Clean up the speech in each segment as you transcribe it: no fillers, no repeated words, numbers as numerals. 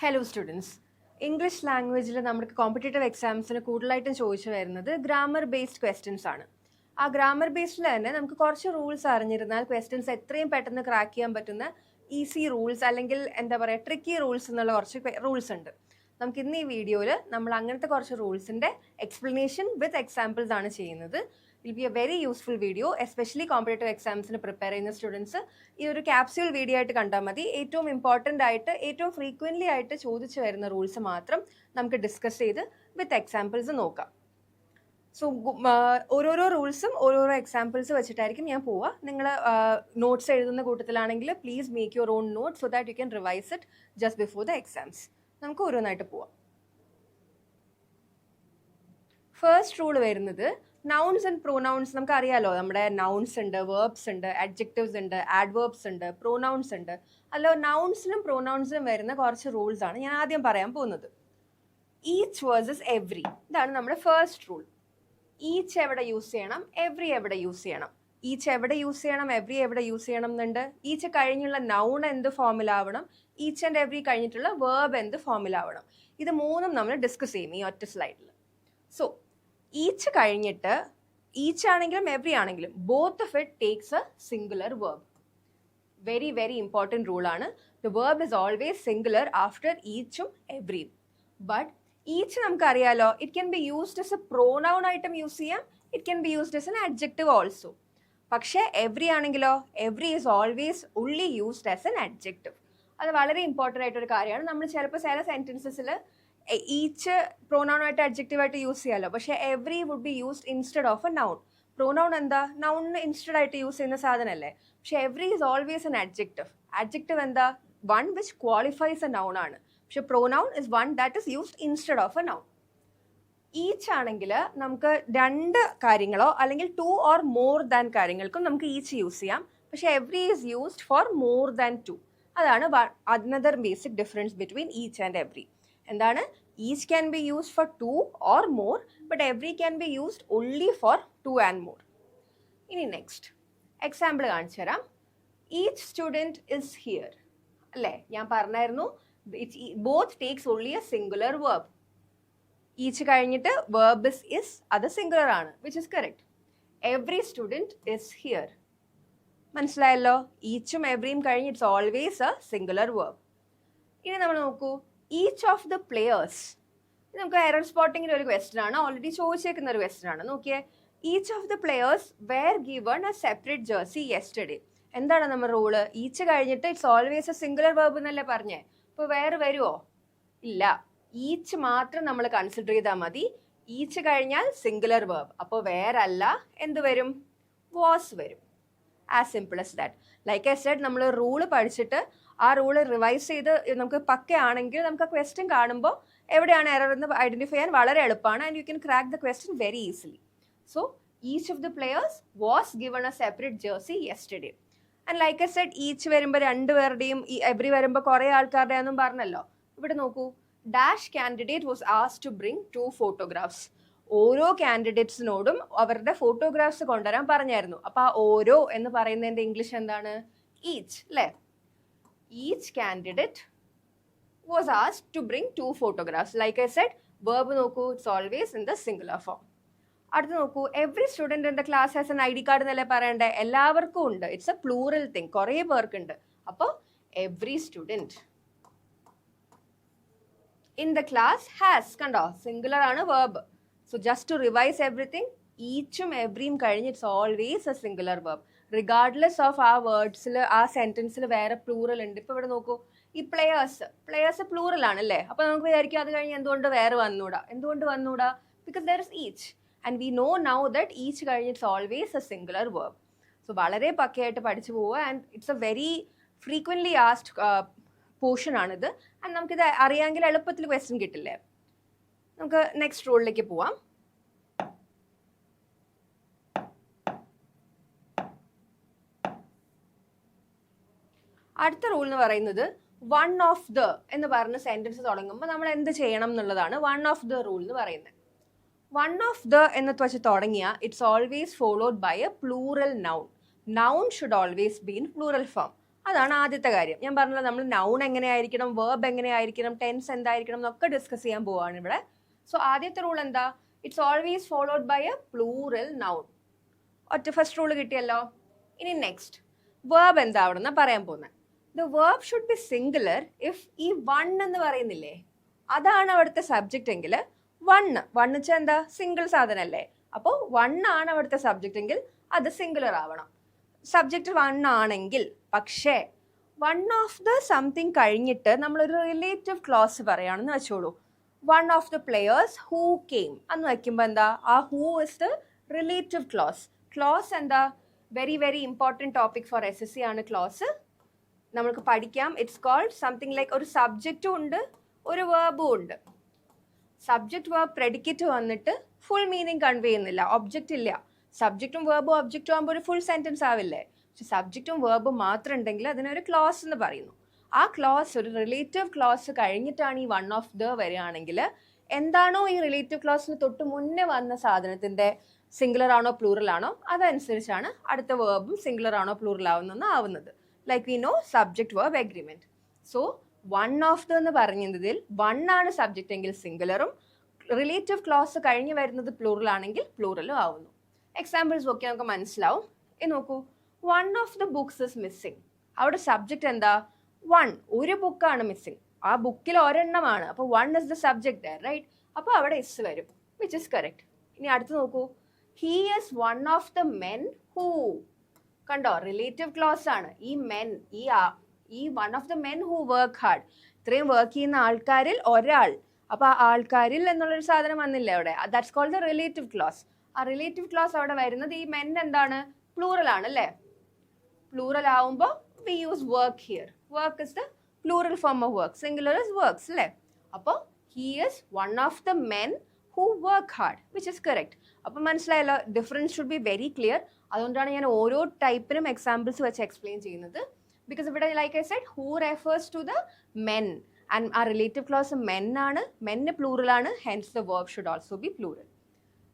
Hello students, English ലാംഗ്വേജിൽ നമുക്ക് competitive എക്സാംസിന് കൂടുതലായിട്ടും ചോദിച്ചു വരുന്നത് ഗ്രാമർ ബേസ്ഡ് ക്വസ്റ്റ്യൻസ് ആണ്. ആ ഗ്രാമർ ബേസ്ഡിൽ തന്നെ നമുക്ക് കുറച്ച് റൂൾസ് അറിഞ്ഞിരുന്നാൽ ക്വസ്റ്റ്യൻസ് എത്രയും പെട്ടെന്ന് ക്രാക്ക് ചെയ്യാൻ പറ്റുന്ന ഈസി റൂൾസ് അല്ലെങ്കിൽ എന്താ പറയുക ട്രിക്കി റൂൾസ് എന്നുള്ള കുറച്ച് റൂൾസ് ഉണ്ട്. നമുക്ക് ഇന്ന് ഈ വീഡിയോയിൽ നമ്മൾ അങ്ങനത്തെ കുറച്ച് റൂൾസിൻ്റെ എക്സ്പ്ലനേഷൻ വിത്ത് എക്സാമ്പിൾസ് ആണ് ചെയ്യുന്നത്. Will be a very useful video, especially competitive എക്സാംസിന് പ്രിപ്പയർ ചെയ്യുന്ന സ്റ്റുഡൻസ് ഈ ഒരു ക്യാപ്സ്യൂൾ വീഡിയോ ആയിട്ട് കണ്ടാൽ മതി. ഏറ്റവും ഇമ്പോർട്ടൻ്റ് ആയിട്ട് ഏറ്റവും ഫ്രീക്വൻ്റ്ലി ആയിട്ട് ചോദിച്ചു വരുന്ന റൂൾസ് മാത്രം നമുക്ക് ഡിസ്കസ് ചെയ്ത് വിത്ത് എക്സാമ്പിൾസ് നോക്കാം. സോ ഓരോരോ റൂൾസും ഓരോരോ എക്സാമ്പിൾസ് വെച്ചിട്ടായിരിക്കും ഞാൻ പോവുക. നിങ്ങൾ നോട്ട്സ് എഴുതുന്ന കൂട്ടത്തിലാണെങ്കിൽ please make your own note so that you can revise it just before the exams. നമുക്ക് ഓരോന്നായിട്ട് പോവാം. ഫസ്റ്റ് റൂൾ വരുന്നത് നൗൺസ് ആൻഡ് പ്രൊനൗൺസ്. നമുക്ക് അറിയാലോ, നമ്മുടെ നൗൺസ് ഉണ്ട്, വേർബ്സ് ഉണ്ട്, അഡ്ജക്റ്റീവ്സ് ഉണ്ട്, ആഡ്വേർബ്സ് ഉണ്ട്, പ്രൊനൗൺസ് ഉണ്ട്. അല്ലോ നൗൺസിനും പ്രൊനൗൺസിനും വരുന്ന കുറച്ച് റൂൾസ് ആണ് ഞാൻ ആദ്യം പറയാൻ പോകുന്നത്. ഈച്ച് വേഴ്സസ് എവ്രി, ഇതാണ് നമ്മുടെ ഫസ്റ്റ് റൂൾ. ഈച്ച് എവിടെ യൂസ് ചെയ്യണം, എവ്രി എവിടെ യൂസ് ചെയ്യണം. ഈച്ച് എവിടെ യൂസ് ചെയ്യണം, എവ്രി എവിടെ യൂസ് ചെയ്യണം എന്നുണ്ട്. ഈച്ച് കഴിഞ്ഞുള്ള നൗൺ എന്ത് ഫോമിലാവണം, ഈച്ച് ആൻഡ് എവ്രി കഴിഞ്ഞിട്ടുള്ള വേർബ് എന്ത് ഫോമിലാവണം. ഇത് മൂന്നും നമ്മൾ ഡിസ്കസ് ചെയ്യും ഈ ഒറ്റ സ്ലൈഡിൽ. സോ ഈച്ച് കഴിഞ്ഞിട്ട് ഈച്ച് ആണെങ്കിലും എവ്രി ആണെങ്കിലും both of it takes a singular verb. Very very important റൂളാണ്. The verb is always singular after ഈച്ചും എവ്രിയും. ബട്ട് ഈച്ച് നമുക്കറിയാലോ, it can be used as a pronoun ആയിട്ടും യൂസ് ചെയ്യാം, it can be used as an adjective also. പക്ഷേ every ആണെങ്കിലോ, every is always only used as an adjective. അത് വളരെ important ആയിട്ടൊരു കാര്യമാണ്. നമ്മൾ ചിലപ്പോൾ ചില സെൻറ്റൻസസിൽ ഈച്ച് പ്രോനൗണായിട്ട് അഡ്ജക്റ്റീവായിട്ട് യൂസ് ചെയ്യാമല്ലോ, പക്ഷേ every would be used instead of a noun. Pronoun എന്താ, നൗണിന് ഇൻസ്റ്റെഡ് ആയിട്ട് യൂസ് ചെയ്യുന്ന സാധനമല്ലേ. പക്ഷേ every is always an adjective. Adjective എന്താ, one which qualifies a noun ആണ്. പക്ഷെ pronoun is one that is used instead of a noun. Each ആണെങ്കിൽ നമുക്ക് രണ്ട് കാര്യങ്ങളോ അല്ലെങ്കിൽ ടു ഓർ മോർ ദാൻ കാര്യങ്ങൾക്കും നമുക്ക് ഈച്ച് യൂസ് ചെയ്യാം. പക്ഷെ every is used for more than two. അതാണ് another basic difference between each and every. എന്താണ്, each can be used for two or more, but every can be used only for two and more. ഇനി next example കാണിച്ചു തരാം. Each student is here അല്ലേ, ഞാൻ പറഞ്ഞായിരുന്നു both takes only a singular verb. Each കഴിഞ്ഞിട്ട് verb is അത് singular ആണ്, which is correct. Every student is here, മനസ്സിലായല്ലോ. ഈച്ചും എവ്രിയും കഴിഞ്ഞ് it's always a singular verb. ഇനി നമ്മൾ നോക്കൂ, ഈച്ച് ഓഫ് ദ പ്ലെയേഴ്സ്. ഇത് നമുക്ക് എറർ സ്പോട്ടിങ്ങിൻ്റെ ഒരു ക്വസ്റ്റ്യൻ ആണ്, ഓൾറെഡി ചോദിച്ചേക്കുന്ന ഒരു ക്വസ്റ്റ്യൻ ആണ്. നോക്കിയേ, each of the players wear given a separate jersey yesterday. എന്താണ് നമ്മുടെ റൂള്, ഈച്ച് കഴിഞ്ഞിട്ട് it's always a singular verb എന്നല്ലേ പറഞ്ഞേ. ഇപ്പോൾ വേറെ വരുമോ, ഇല്ല. ഈച്ച് മാത്രം നമ്മൾ കൺസിഡർ ചെയ്താൽ മതി. ഈച്ച് കഴിഞ്ഞാൽ സിംഗുലർ വേർബ്, അപ്പോൾ വേറെ അല്ല, എന്ത് വരും, വാസ് വരും. As simple as that. Like I said, നമ്മൾ റൂള് പഠിച്ചിട്ട് ആ റൂള് റിവൈസ് ചെയ്ത് നമുക്ക് പക്കയാണെങ്കിൽ നമുക്ക് ആ ക്വസ്റ്റ്യൻ കാണുമ്പോൾ എവിടെയാണ് എറർ എന്ന് ഐഡന്റിഫൈ ചെയ്യാൻ വളരെ എളുപ്പമാണ്. And you can crack the question very easily. So each of the players was given a separate jersey yesterday. And like I said, each വരുമ്പോൾ രണ്ടുപേരുടെയും, എവ്രി വരുമ്പോൾ കുറേ ആൾക്കാരുടെ ഒന്നും പറഞ്ഞല്ലോ. ഇവിടെ നോക്കൂ, dash candidate was asked to bring 2 photographs. ഓരോ കാൻഡിഡേറ്റ്സിനോടും അവരുടെ ഫോട്ടോഗ്രാഫ്സ് കൊണ്ടുവരാൻ പറഞ്ഞായിരുന്നു. അപ്പോൾ ആ ഓരോ എന്ന് പറയുന്നതിൻ്റെ ഇംഗ്ലീഷ് എന്താണ്, ഈച്ച് അല്ലേ. Each candidate was asked to bring 2 photographs. Like I said, verb നോക്കൂ, it's always in the singular form. അടുത്ത് നോക്കൂ, every student in the class has an ID card എന്നല്ലേ പറയണ്ടേ. എല്ലാവർക്കും ഉണ്ട്, ഇറ്റ്സ് എ പ്ലൂറൽ തിങ്, കുറേ പേർക്കുണ്ട്. അപ്പോൾ every student in the class has, കണ്ടോ, സിംഗുലർ ആണ് verb. So just to revise everything, ഈച്ചും എവ്രിയും കഴിഞ്ഞ് it's always a singular verb, regardless of ആ വേർഡ്സിൽ ആ സെന്റൻസിൽ വേറെ പ്ലൂറൽ ഉണ്ട്. ഇപ്പോൾ ഇവിടെ നോക്കൂ, ഈ പ്ലെയേഴ്സ് പ്ലൂറൽ ആണ് അല്ലേ. അപ്പോൾ നമുക്ക് വിചാരിക്കും അത് കഴിഞ്ഞ് എന്തുകൊണ്ട് വേറെ വന്നൂടാ. എന്തുകൊണ്ട് വന്നൂടാ, because there is each. And we know now that each കഴിഞ്ഞ് it's always a singular verb. So വളരെ പക്കയായിട്ട് പഠിച്ചു പോവുക. And it's a very frequently asked portion ആണിത്. ആൻഡ് നമുക്കിത് അറിയാമെങ്കിൽ എളുപ്പത്തിൽ ക്വസ്റ്റ്യൻ കിട്ടില്ലേ. നമുക്ക് നെക്സ്റ്റ് റൂളിലേക്ക് പോവാം. അടുത്ത റൂൾ എന്ന് പറയുന്നത് വൺ ഓഫ് ദ എന്ന് പറഞ്ഞ സെന്റൻസ് തുടങ്ങുമ്പോൾ നമ്മൾ എന്ത് ചെയ്യണം എന്നുള്ളതാണ് വൺ ഓഫ് ദ റൂൾ എന്ന് പറയുന്നത്. വൺ ഓഫ് ദ എന്ന് വെച്ച് തുടങ്ങിയ it's always followed by a plural noun. Noun should always be in plural form. അതാണ് ആദ്യത്തെ കാര്യം. ഞാൻ പറഞ്ഞല്ലോ നമ്മൾ നൗൺ എങ്ങനെയായിരിക്കണം, വേർബ് എങ്ങനെയായിരിക്കണം, ടെൻസ് എന്തായിരിക്കണം എന്നൊക്കെ ഡിസ്കസ് ചെയ്യാൻ പോവാണ് ഇവിടെ. സോ ആദ്യത്തെ റൂൾ എന്താ? It's always followed by a plural noun. First rule കിട്ടിയല്ലോ. ഇനി നെക്സ്റ്റ് വേർബ് എന്താവണമെന്നാ പറയാൻ പോകുന്നത്. The verb should be singular if ഈ വൺ എന്ന് പറയുന്നില്ലേ, അതാണ് അവിടുത്തെ സബ്ജക്റ്റ് എങ്കിൽ വൺ വെച്ചാൽ എന്താ, സിംഗിൾ സാധനല്ലേ. അപ്പോൾ വൺ ആണ് അവിടുത്തെ സബ്ജക്റ്റ് എങ്കിൽ അത് സിംഗുലർ ആവണം. സബ്ജക്റ്റ് വൺ ആണെങ്കിൽ, പക്ഷേ വൺ ഓഫ് ദ സംതിങ് കഴിഞ്ഞിട്ട് നമ്മളൊരു റിലേറ്റീവ് ക്ലോസ് പറയുകയാണെന്ന് വെച്ചോളൂ. One of the players who came എന്ന് വയ്ക്കുമ്പോൾ എന്താ, ആ who is the relative clause. Clause എന്താ, very very important topic for SSC ആണ് ക്ലോസ്. നമുക്ക് പഠിക്കാം. ഇറ്റ്സ് കോൾഡ് സംതിങ് ലൈക്ക്, ഒരു സബ്ജക്റ്റും ഉണ്ട് ഒരു വേർബും ഉണ്ട്. സബ്ജക്റ്റ് വേർബ് പ്രെഡിക്കേറ്റ് വന്നിട്ട് ഫുൾ മീനിങ് കൺവേ ചെയ്യുന്നില്ല, ഒബ്ജക്റ്റ് ഇല്ല. സബ്ജക്റ്റും വേർബും ഒബ്ജക്റ്റും ആകുമ്പോൾ ഒരു ഫുൾ സെൻറ്റൻസ് ആവില്ലേ. പക്ഷെ സബ്ജക്റ്റും വേർബും മാത്രം ഉണ്ടെങ്കിൽ അതിനൊരു ക്ലോസ് എന്ന് പറയുന്നു. ആ ക്ലോസ്, ഒരു റിലേറ്റീവ് ക്ലോസ് കഴിഞ്ഞിട്ടാണ് ഈ വൺ ഓഫ് ദ വരികയാണെങ്കിൽ എന്താണോ ഈ റിലേറ്റീവ് ക്ലോസിന് തൊട്ട് മുന്നേ വന്ന സാധനത്തിൻ്റെ സിംഗുലർ ആണോ പ്ലൂറൽ ആണോ അതനുസരിച്ചാണ് അടുത്ത വേർബും സിംഗുലർ ആണോ പ്ലൂറൽ ആവുന്നത്. Like we know subject verb agreement. So one of the എന്ന് പറഞ്ഞതിൽ വൺ ആണ് സബ്ജക്റ്റ് എങ്കിൽ സിംഗുലറും, റിലേറ്റീവ് ക്ലോസ് കഴിഞ്ഞ് വരുന്നത് പ്ലൂറൽ ആണെങ്കിൽ പ്ലൂറലും ആവുന്നു. എക്സാമ്പിൾസ് നോക്കിയാൽ നമുക്ക് മനസ്സിലാവും. നോക്കൂ, one of the books is missing. അവിടെ സബ്ജക്റ്റ് എന്താ, വൺ, ഒരു ബുക്കാണ് മിസ്സിങ്. ആ ബുക്കിൽ ഒരെണ്ണമാണ്, അപ്പോൾ one is the subject, right. അപ്പോൾ അവിടെ ഇസ് വരും, വിച്ച് ഇസ് കറക്റ്റ്. ഇനി അടുത്ത് നോക്കൂ, he is one of the men who. കണ്ടോ, റിലേറ്റീവ് ക്ലോസ് ആണ്. ഈ മെൻ, ഈ one of the men who work hard, ഇത്രയും വർക്ക് ചെയ്യുന്ന ആൾക്കാരിൽ ഒരാൾ. അപ്പോൾ ആ ആൾക്കാരിൽ എന്നുള്ളൊരു സാധനം വന്നില്ല അവിടെ. That's called the relative clause. ആ റിലേറ്റീവ് ക്ലോസ് അവിടെ വരുന്നത് ഈ മെൻ എന്താണ്, പ്ലൂറൽ ആണ് അല്ലേ. പ്ലൂറൽ ആവുമ്പോൾ we use work here. Work is the plural form of work, singular is works അല്ലേ. അപ്പോൾ he is one of the men who work hard, which is correct. അപ്പം മനസ്സിലായല്ലോ, difference should be very clear. അതുകൊണ്ടാണ് ഞാൻ ഓരോ ടൈപ്പിനും examples വെച്ച് explain ചെയ്യുന്നത്. ബിക്കോസ് ഇവിടെ like I said, who refers to the men and ആ റിലേറ്റീവ് ക്ലോസ് മെൻ ആണ്, മെന്ന് പ്ലൂറൽ ആണ്, hence the verb should also be plural.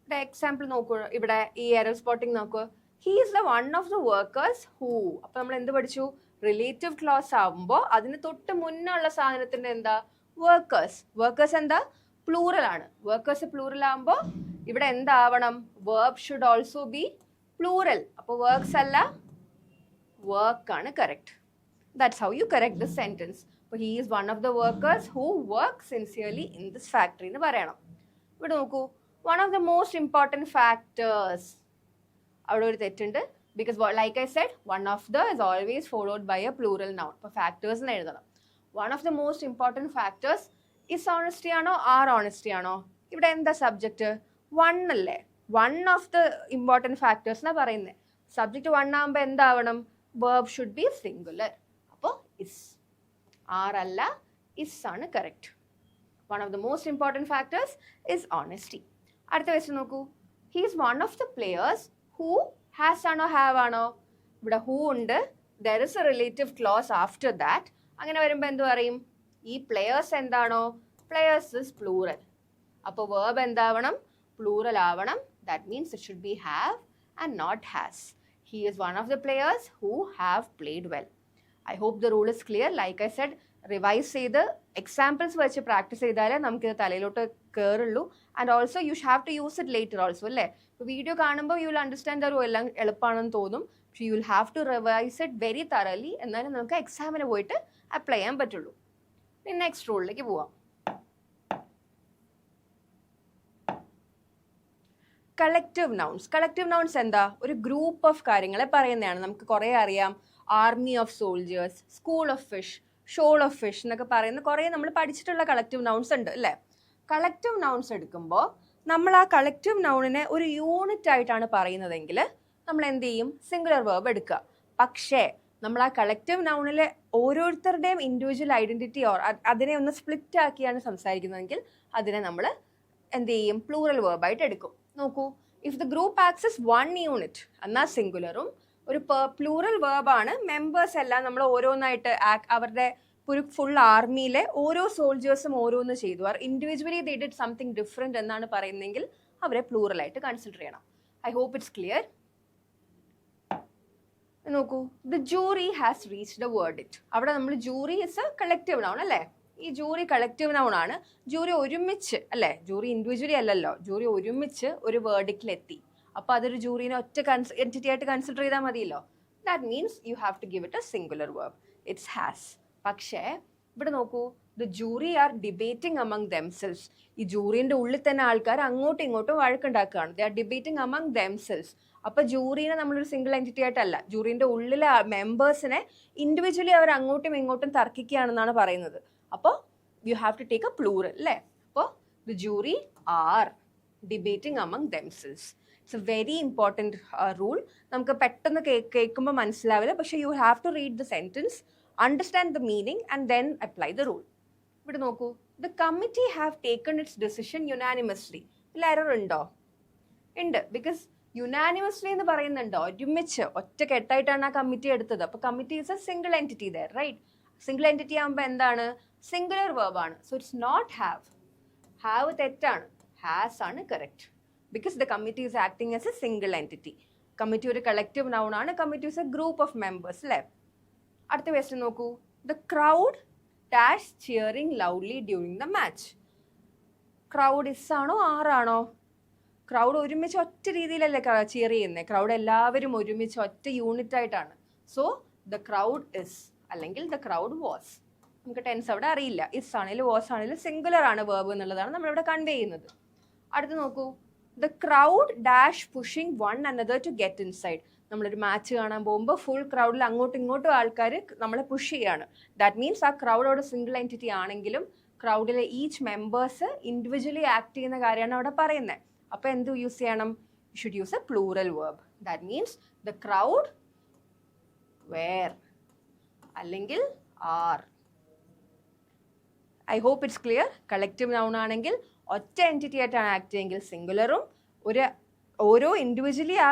ഇവിടെ എക്സാമ്പിൾ നോക്കൂ, ഇവിടെ ഈ എറർ സ്പോട്ടിംഗ് നോക്കൂ, he is the one of the workers who. അപ്പോൾ നമ്മൾ എന്ത് പഠിച്ചു, റിലേറ്റീവ് ക്ലോസ് ആവുമ്പോൾ അതിന് തൊട്ട് മുന്നുള്ള സാധനത്തിൻ്റെ എന്താ, വർക്കേഴ്സ്. വർക്കേഴ്സ് എന്താ, പ്ലൂറൽ ആണ്. വർക്കേഴ്സ് പ്ലൂറൽ ആകുമ്പോൾ ഇവിടെ എന്താവണം, verb should also be plural. അപ്പോൾ വർക്ക്സ് അല്ല വർക്ക് ആണ് correct. That's how you correct this sentence. അപ്പോൾ he is one of the workers who work sincerely in this factory എന്ന് പറയണം. ഇവിടെ നോക്കൂ, one of the most important factors, അവിടെ ഒരു തെറ്റുണ്ട്. Because like I said, one of the is always followed by a plural noun. ഇപ്പോൾ factors എന്ന് എഴുതണം. One of the most important factors is honesty ആണോ ആർ ഓണസ്റ്റി ആണോ? ഇവിടെ എന്താ സബ്ജക്റ്റ്, വൺ അല്ലേ. One of the important factors എന്നാണ് പറയുന്നത്. സബ്ജക്റ്റ് വൺ ആകുമ്പോൾ എന്താവണം, വേർബ് ഷുഡ് ബി സിംഗുലർ. അപ്പോൾ ഇസ്, ആർ അല്ല ഇസ് ആണ് correct. One of the most important factors is honesty. അടുത്ത വെച്ച് നോക്കൂ, he is one of the players who has ആണോ ഹാവ് ആണോ? ഇവിടെ ഹൂ ഉണ്ട്, there is a relative clause after that. അങ്ങനെ വരുമ്പോൾ എന്ത് പറയും, ഈ പ്ലെയേഴ്സ് എന്താണോ, പ്ലെയേഴ്സ് ഇസ് പ്ലൂറൽ. അപ്പോൾ വേർബ് എന്താവണം, പ്ലൂറൽ ആവണം. That means it should be have and not has. He is one of the players who have played well. I hope the rule is clear. Like I said, revise ചെയ്ത് examples വെച്ച് practice ചെയ്താലേ നമുക്കിത് തലയിലോട്ട് കയറുള്ളൂ. And also you have to use it later also അല്ലേ. ഇപ്പോൾ video കാണുമ്പോൾ you will understand അത് എല്ലാം എളുപ്പമാണെന്ന് തോന്നും. പക്ഷേ you will have to revise it very thoroughly. എന്നാലും നമുക്ക് എക്സാമിന് പോയിട്ട് അപ്ലൈ ചെയ്യാൻ പറ്റുള്ളൂ. ഇനി നെക്സ്റ്റ് റൂളിലേക്ക് പോവാം. Collective nouns. കളക്റ്റീവ് നൗൺസ് എന്താ, ഒരു ഗ്രൂപ്പ് ഓഫ് കാര്യങ്ങളെ പറയുന്നതാണ്. നമുക്ക് കുറേ അറിയാം, army of soldiers, school of fish, shawl of fish എന്നൊക്കെ പറയുന്ന കുറേ നമ്മൾ പഠിച്ചിട്ടുള്ള കളക്റ്റീവ് നൗൺസ് ഉണ്ട് അല്ലേ. കളക്റ്റീവ് നൗൺസ് എടുക്കുമ്പോൾ നമ്മൾ ആ കളക്റ്റീവ് നൗണിനെ ഒരു യൂണിറ്റ് ആയിട്ടാണ് പറയുന്നതെങ്കിൽ നമ്മൾ എന്ത് ചെയ്യും, സിംഗുലർ വേർബ് എടുക്കുക. പക്ഷേ നമ്മൾ ആ കളക്റ്റീവ് നൗണിലെ ഓരോരുത്തരുടെയും ഇൻഡിവിജ്വൽ ഐഡൻറ്റിറ്റി ഓർ അതിനെ ഒന്ന് സ്പ്ലിറ്റ് ആക്കിയാണ് സംസാരിക്കുന്നതെങ്കിൽ അതിനെ നമ്മൾ എന്ത് ചെയ്യും, പ്ലൂറൽ വേർബായിട്ട് എടുക്കും. നോക്കൂ, if the group acts as one unit എന്നാൽ സിംഗുലറും, ഒരു പ്ലൂറൽ വേർബാണ്. മെമ്പേഴ്സ് എല്ലാം നമ്മൾ ഓരോന്നായിട്ട് അവരുടെ ഒരു ഫുൾ ആർമിയിലെ ഓരോ സോൾജേഴ്സും ഓരോന്ന് ചെയ്തു, അവർ individually they did something different എന്നാണ് പറയുന്നതെങ്കിൽ അവരെ പ്ലൂറലായിട്ട് കൺസിഡർ ചെയ്യണം. I hope it's clear. നോക്കൂ, the jury has reached a verdict. അവിടെ നമ്മൾ jury is a collective noun അല്ലേ? ഈ ജൂറി കളക്റ്റീവ് നൗൺ ആണ്. ജൂറി ഒരുമിച്ച് അല്ലേ, ജൂറി ഇൻഡിവിജ്വലി അല്ലല്ലോ, ജൂറി ഒരുമിച്ച് ഒരു വേർഡിക്റ്റിലെത്തി. അപ്പോൾ അതൊരു ജൂറിനെ ഒറ്റ എൻറ്റിറ്റി ആയിട്ട് കൺസിഡർ ചെയ്താൽ മതിയല്ലോ. That means you have to give it a singular verb. It's has. പക്ഷേ ഇവിടെ നോക്കൂ, the jury are debating among themselves. ഈ ജൂറിൻ്റെ ഉള്ളിൽ തന്നെ ആൾക്കാർ അങ്ങോട്ടും ഇങ്ങോട്ടും വഴക്കുണ്ടാക്കുകയാണ്. They are debating among themselves. അപ്പോൾ ജൂറിനെ നമ്മളൊരു സിംഗിൾ എൻറ്റിറ്റി ആയിട്ടല്ല, ജൂറിൻ്റെ ഉള്ളിലെ മെമ്പേഴ്സിനെ ഇൻഡിവിജ്വലി അവർ അങ്ങോട്ടും ഇങ്ങോട്ടും തർക്കിക്കുകയാണെന്നാണ് പറയുന്നത്. അപ്പോൾ you have to take a plural അല്ലേ? അപ്പോൾ the jury are debating among themselves. It's a very important rule. നമുക്ക് പെട്ടെന്ന് കേൾക്കുമ്പോൾ മനസ്സിലാവില്ല, പക്ഷേ you have to read the sentence, understand the meaning and then apply the rule. ഇവിടെ നോക്കൂ, the committee have taken its decision unanimously. ഇതിൽ error ഉണ്ടോ? ഉണ്ട്. ബിക്കോസ് യുനാനിമസ്ലി എന്ന് പറയുന്നുണ്ടോ, ഒരുമിച്ച് ഒറ്റ കെട്ടായിട്ടാണ് ആ കമ്മിറ്റി എടുത്തത്. അപ്പോൾ committee is a single entity there, right? Single entity ആകുമ്പോൾ എന്താണ്? സിംഗുലർ വേർബാണ്. So it's not have. Have തെറ്റാണ്, ഹാസ് ആണ് correct. Because the committee is acting as a single entity. Committee ഒരു കളക്റ്റീവ് നൗൺ ആണ്. Committee is a group of members അല്ലേ? അടുത്ത question നോക്കൂ, the crowd dash cheering loudly during the match. Crowd is ആണോ ആറാണോ? Crowd ഒരുമിച്ച് ഒറ്റ രീതിയിലല്ലേ cheer ചെയ്യുന്നത്. ക്രൗഡ് എല്ലാവരും ഒരുമിച്ച് ഒറ്റ യൂണിറ്റ് ആയിട്ടാണ്. സോ ദ ക്രൗഡ് ഇസ് അല്ലെങ്കിൽ ദ ക്രൗഡ് വാസ്. നമുക്ക് ടെൻസ് അവിടെ അറിയില്ല. ഇസ് ആണെങ്കിലും വാസ് ആണെങ്കിലും സിംഗുലർ ആണ് വേർബ് എന്നുള്ളതാണ് നമ്മളിവിടെ കൺവേ ചെയ്യുന്നത്. അടുത്ത് നോക്കൂ, the crowd dash pushing one another to get inside. നമ്മളൊരു മാച്ച് കാണാൻ പോകുമ്പോൾ ഫുൾ ക്രൗഡിൽ അങ്ങോട്ടും ഇങ്ങോട്ടും ആൾക്കാർ നമ്മളെ പുഷ് ചെയ്യാണ്. ദാറ്റ് മീൻസ് ആ ക്രൗഡോട് സിംഗിൾ എൻറ്റിറ്റി ആണെങ്കിലും ക്രൗഡിലെ ഈച്ച് മെമ്പേഴ്സ് ഇൻഡിവിജ്വലി ആക്ട് ചെയ്യുന്ന കാര്യമാണ് അവിടെ പറയുന്നത്. അപ്പോൾ എന്ത് യൂസ് ചെയ്യണം? You should use a plural verb. That means the crowd were അല്ലെങ്കിൽ are. I hope it's clear. Collective noun ആണെങ്കിൽ ഒറ്റ എൻറ്റിറ്റി ആയിട്ടാണ് ആക്ട് ചെയ്യുമെങ്കിൽ സിംഗുലറും, ഓരോ ഇൻഡിവിജ്വലി ആ